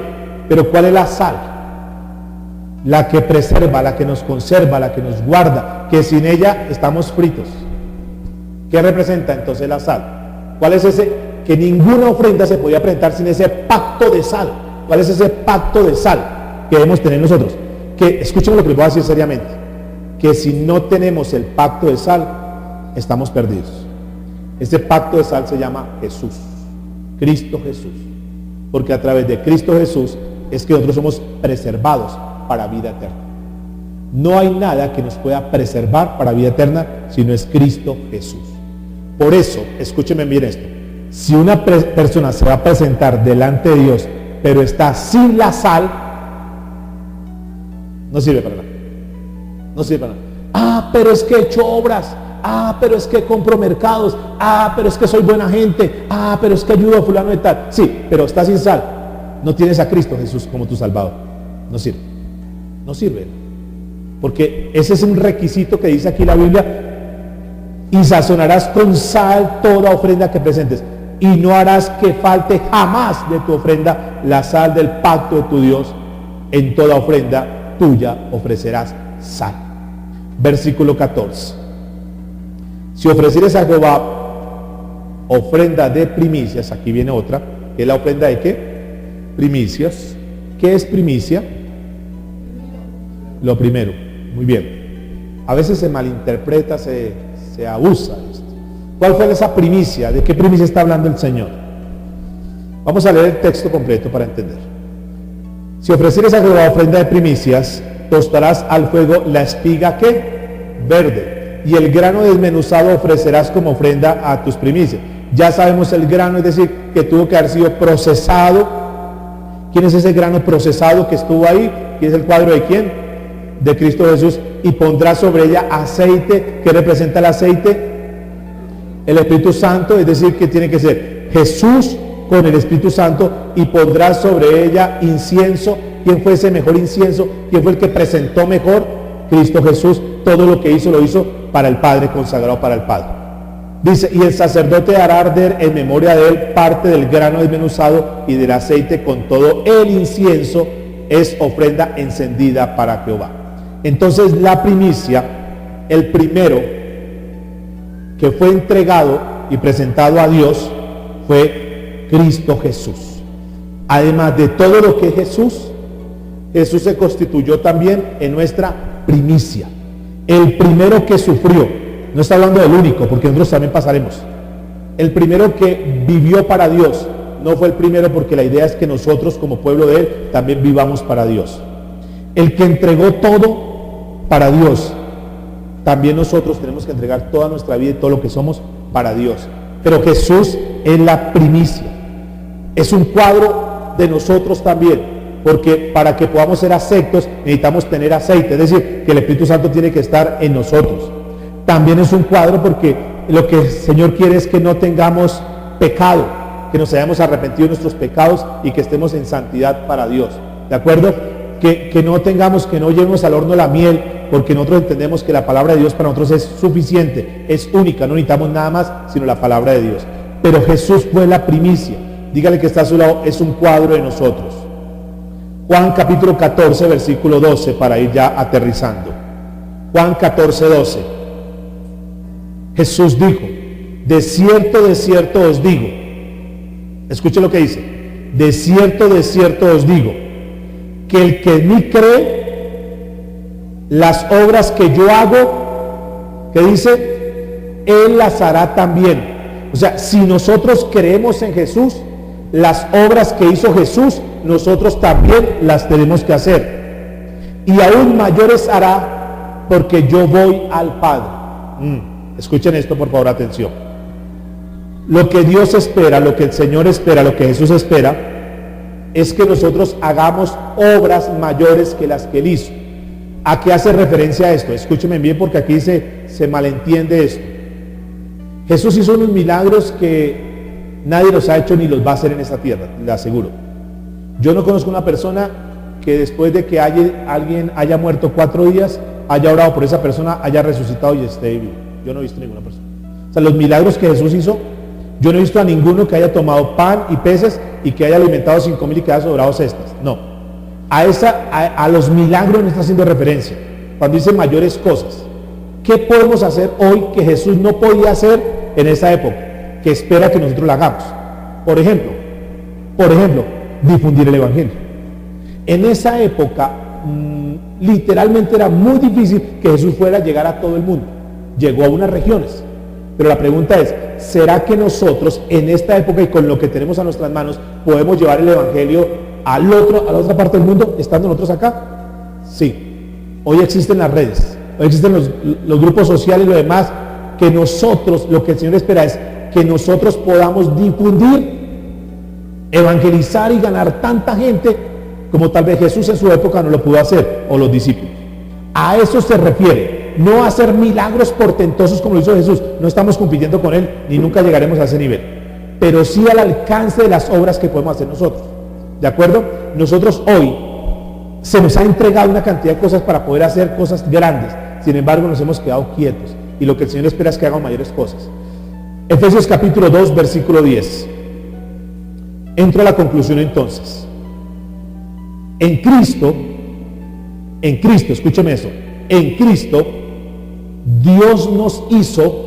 Pero ¿cuál es la sal? La que preserva, la que nos conserva, la que nos guarda, que sin ella estamos fritos. ¿Qué representa entonces la sal? ¿Cuál es ese? Que ninguna ofrenda se podía presentar sin ese pacto de sal. ¿Cuál es ese pacto de sal que debemos tener nosotros? Que, escuchen lo que les voy a decir seriamente, que si no tenemos el pacto de sal, estamos perdidos. Ese pacto de sal se llama Jesús, Cristo Jesús. Porque a través de Cristo Jesús es que nosotros somos preservados para vida eterna. No hay nada que nos pueda preservar para vida eterna si no es Cristo Jesús. Por eso, escúcheme bien esto, si una persona se va a presentar delante de Dios, pero está sin la sal, no sirve para nada. No sirve para nada. Pero es que he hecho obras. Pero es que compro mercados. Pero es que soy buena gente. Pero es que ayudo a fulano de tal. Sí, pero está sin sal. No tienes a Cristo Jesús como tu Salvador. No sirve. No sirve. Porque ese es un requisito que dice aquí la Biblia. Y sazonarás con sal toda ofrenda que presentes. Y no harás que falte jamás de tu ofrenda la sal del pacto de tu Dios. En toda ofrenda tuya ofrecerás sal. Versículo 14. Si ofrecieres a Jehová ofrenda de primicias, aquí viene otra, que es la ofrenda de ¿qué? Primicias. ¿Qué es primicia? Lo primero. Muy bien. A veces se malinterpreta, se abusa de esto. ¿Cuál fue esa primicia? ¿De qué primicia está hablando el Señor? Vamos a leer el texto completo para entender. Si ofrecieres a Jehová ofrenda de primicias, tostarás al fuego la espiga ¿qué? Verde, y el grano desmenuzado ofrecerás como ofrenda a tus primicias. Ya sabemos el grano, es decir, que tuvo que haber sido procesado. ¿Quién es ese grano procesado que estuvo ahí? ¿Quién es el cuadro de quién? De Cristo Jesús. Y pondrás sobre ella aceite. ¿Qué representa el aceite? El Espíritu Santo, es decir, que tiene que ser Jesús con el Espíritu Santo, y pondrás sobre ella incienso. ¿Quién fue ese mejor incienso? ¿Quién fue el que presentó mejor? Cristo Jesús. Todo lo que hizo, lo hizo para el Padre, consagrado para el Padre. Dice, y el sacerdote hará arder en memoria de él parte del grano desmenuzado y del aceite con todo el incienso, es ofrenda encendida para Jehová. Entonces la primicia, el primero que fue entregado y presentado a Dios fue Cristo Jesús. Además de todo lo que es Jesús, Jesús se constituyó también en nuestra primicia. El primero que sufrió, no está hablando del único, porque nosotros también pasaremos. El primero que vivió para Dios, no fue el primero, porque la idea es que nosotros como pueblo de Él también vivamos para Dios. El que entregó todo para Dios, también nosotros tenemos que entregar toda nuestra vida y todo lo que somos para Dios. Pero Jesús es la primicia. Es un cuadro de nosotros también. Porque para que podamos ser aceptos necesitamos tener aceite, es decir, que el Espíritu Santo tiene que estar en nosotros. También es un cuadro porque lo que el Señor quiere es que no tengamos pecado, que nos hayamos arrepentido de nuestros pecados y que estemos en santidad para Dios. ¿De acuerdo? Que no tengamos, que no llevemos al horno la miel, porque nosotros entendemos que la palabra de Dios para nosotros es suficiente, es única, no necesitamos nada más sino la palabra de Dios. Pero Jesús fue la primicia. Dígale que está a su lado, es un cuadro de nosotros. Juan capítulo 14, versículo 12, para ir ya aterrizando. Juan 14, 12. Jesús dijo, de cierto os digo. Escuche lo que dice. De cierto os digo, que el que en mí cree, las obras que yo hago, ¿qué dice? Él las hará también. O sea, si nosotros creemos en Jesús, las obras que hizo Jesús, nosotros también las tenemos que hacer. Y aún mayores hará, porque yo voy al Padre. Escuchen esto, por favor, atención. Lo que Dios espera, lo que el Señor espera, lo que Jesús espera, es que nosotros hagamos obras mayores que las que Él hizo. ¿A qué hace referencia a esto? Escúcheme bien porque aquí se malentiende esto. Jesús hizo unos milagros que nadie los ha hecho ni los va a hacer en esta tierra, le aseguro. Yo no conozco una persona que después de que alguien haya muerto 4 días, haya orado por esa persona, haya resucitado y esté vivo. Yo no he visto ninguna persona. O sea, los milagros que Jesús hizo, yo no he visto a ninguno que haya tomado pan y peces y que haya alimentado 5,000 y que haya sobrado cestas. No. A los milagros no está haciendo referencia. Cuando dice mayores cosas. ¿Qué podemos hacer hoy que Jesús no podía hacer en esa época? Que espera que nosotros lo hagamos. Por ejemplo, difundir el Evangelio. En esa época, literalmente era muy difícil que Jesús fuera a llegar a todo el mundo. Llegó a unas regiones. Pero la pregunta es, ¿será que nosotros en esta época y con lo que tenemos a nuestras manos podemos llevar el Evangelio a la otra parte del mundo estando nosotros acá? Sí. Hoy existen las redes, hoy existen los grupos sociales y lo demás, que nosotros, lo que el Señor espera es que nosotros podamos difundir, evangelizar y ganar tanta gente como tal vez Jesús en su época no lo pudo hacer, o los discípulos. A eso se refiere. No hacer milagros portentosos como lo hizo Jesús. No estamos compitiendo con Él, ni nunca llegaremos a ese nivel. Pero sí al alcance de las obras que podemos hacer nosotros. ¿De acuerdo? Nosotros hoy se nos ha entregado una cantidad de cosas para poder hacer cosas grandes. Sin embargo, nos hemos quedado quietos. Y lo que el Señor espera es que hagamos mayores cosas. Efesios capítulo 2, versículo 10. Entro a la conclusión entonces. En Cristo, escúcheme eso. En Cristo, Dios nos hizo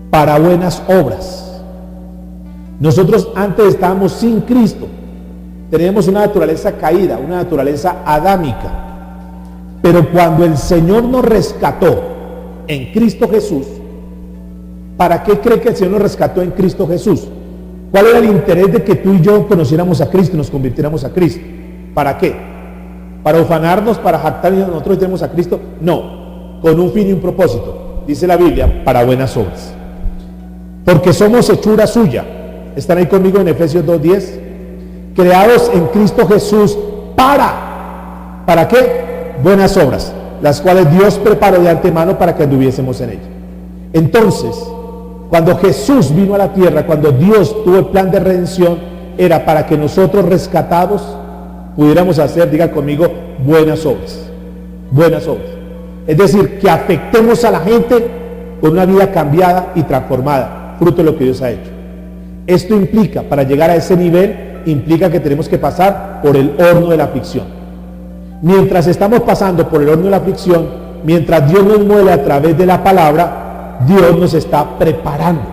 para buenas obras. Nosotros antes estábamos sin Cristo. Teníamos una naturaleza caída, una naturaleza adámica. Pero cuando el Señor nos rescató en Cristo Jesús, ¿para qué cree que el Señor nos rescató en Cristo Jesús? ¿Cuál era el interés de que tú y yo conociéramos a Cristo y nos convirtiéramos a Cristo? ¿Para qué? ¿Para ufanarnos, para jactarnos nosotros tenemos a Cristo? No, con un fin y un propósito. Dice la Biblia, para buenas obras. Porque somos hechura suya. ¿Están ahí conmigo en Efesios 2:10? Creados en Cristo Jesús ¿para qué? Buenas obras, las cuales Dios preparó de antemano para que anduviésemos en ellas. Entonces, cuando Jesús vino a la tierra, cuando Dios tuvo el plan de redención, era para que nosotros rescatados pudiéramos hacer, diga conmigo, buenas obras. Buenas obras. Es decir, que afectemos a la gente con una vida cambiada y transformada, fruto de lo que Dios ha hecho. Esto implica, para llegar a ese nivel, implica que tenemos que pasar por el horno de la aflicción. Mientras estamos pasando por el horno de la aflicción, mientras Dios nos mueve a través de la palabra, Dios nos está preparando.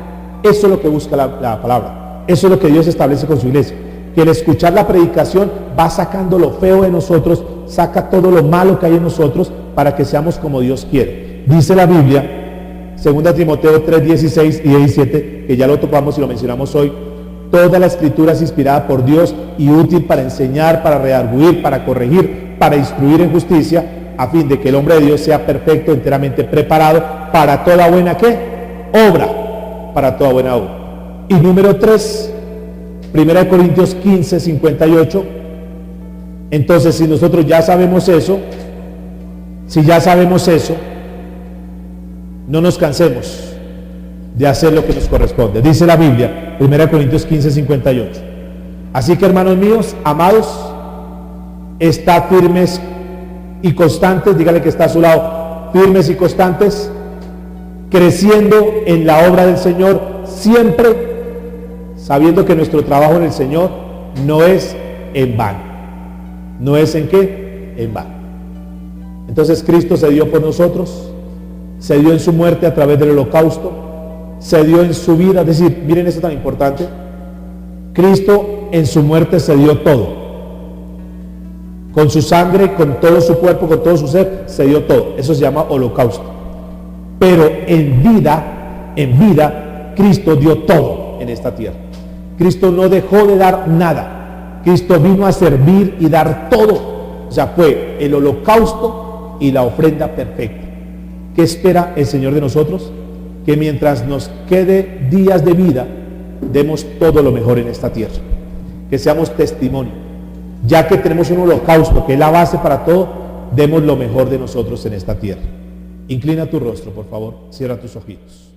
Eso es lo que busca la palabra. Eso es lo que Dios establece con su iglesia. Que el escuchar la predicación va sacando lo feo de nosotros, saca todo lo malo que hay en nosotros para que seamos como Dios quiere. Dice la Biblia, 2 Timoteo 3:16 y 17, que ya lo topamos y lo mencionamos hoy: toda la escritura es inspirada por Dios y útil para enseñar, para redarguir, para corregir, para instruir en justicia, a fin de que el hombre de Dios sea perfecto, enteramente preparado para toda buena ¿qué? Obra, para toda buena obra. Y número 3, 1 Corintios 15:58. Entonces, si nosotros ya sabemos eso, no nos cansemos de hacer lo que nos corresponde. Dice la Biblia, 1 Corintios 15:58. Así que, hermanos míos, amados, estad firmes y constantes, dígale que está a su lado, firmes y constantes, creciendo en la obra del Señor, siempre sabiendo que nuestro trabajo en el Señor no es en vano. ¿No es en qué? En vano. Entonces Cristo se dio por nosotros, se dio en su muerte a través del holocausto, se dio en su vida. Es decir, miren esto tan importante, Cristo en su muerte se dio todo. Con su sangre, con todo su cuerpo, con todo su ser, se dio todo. Eso se llama holocausto. Pero en vida, Cristo dio todo en esta tierra. Cristo no dejó de dar nada. Cristo vino a servir y dar todo. O sea, fue el holocausto y la ofrenda perfecta. ¿Qué espera el Señor de nosotros? que mientras nos quede días de vida, demos todo lo mejor en esta tierra, que seamos testimonio, ya que tenemos un holocausto que es la base para todo, demos lo mejor de nosotros en esta tierra. Inclina tu rostro, por favor, cierra tus ojitos.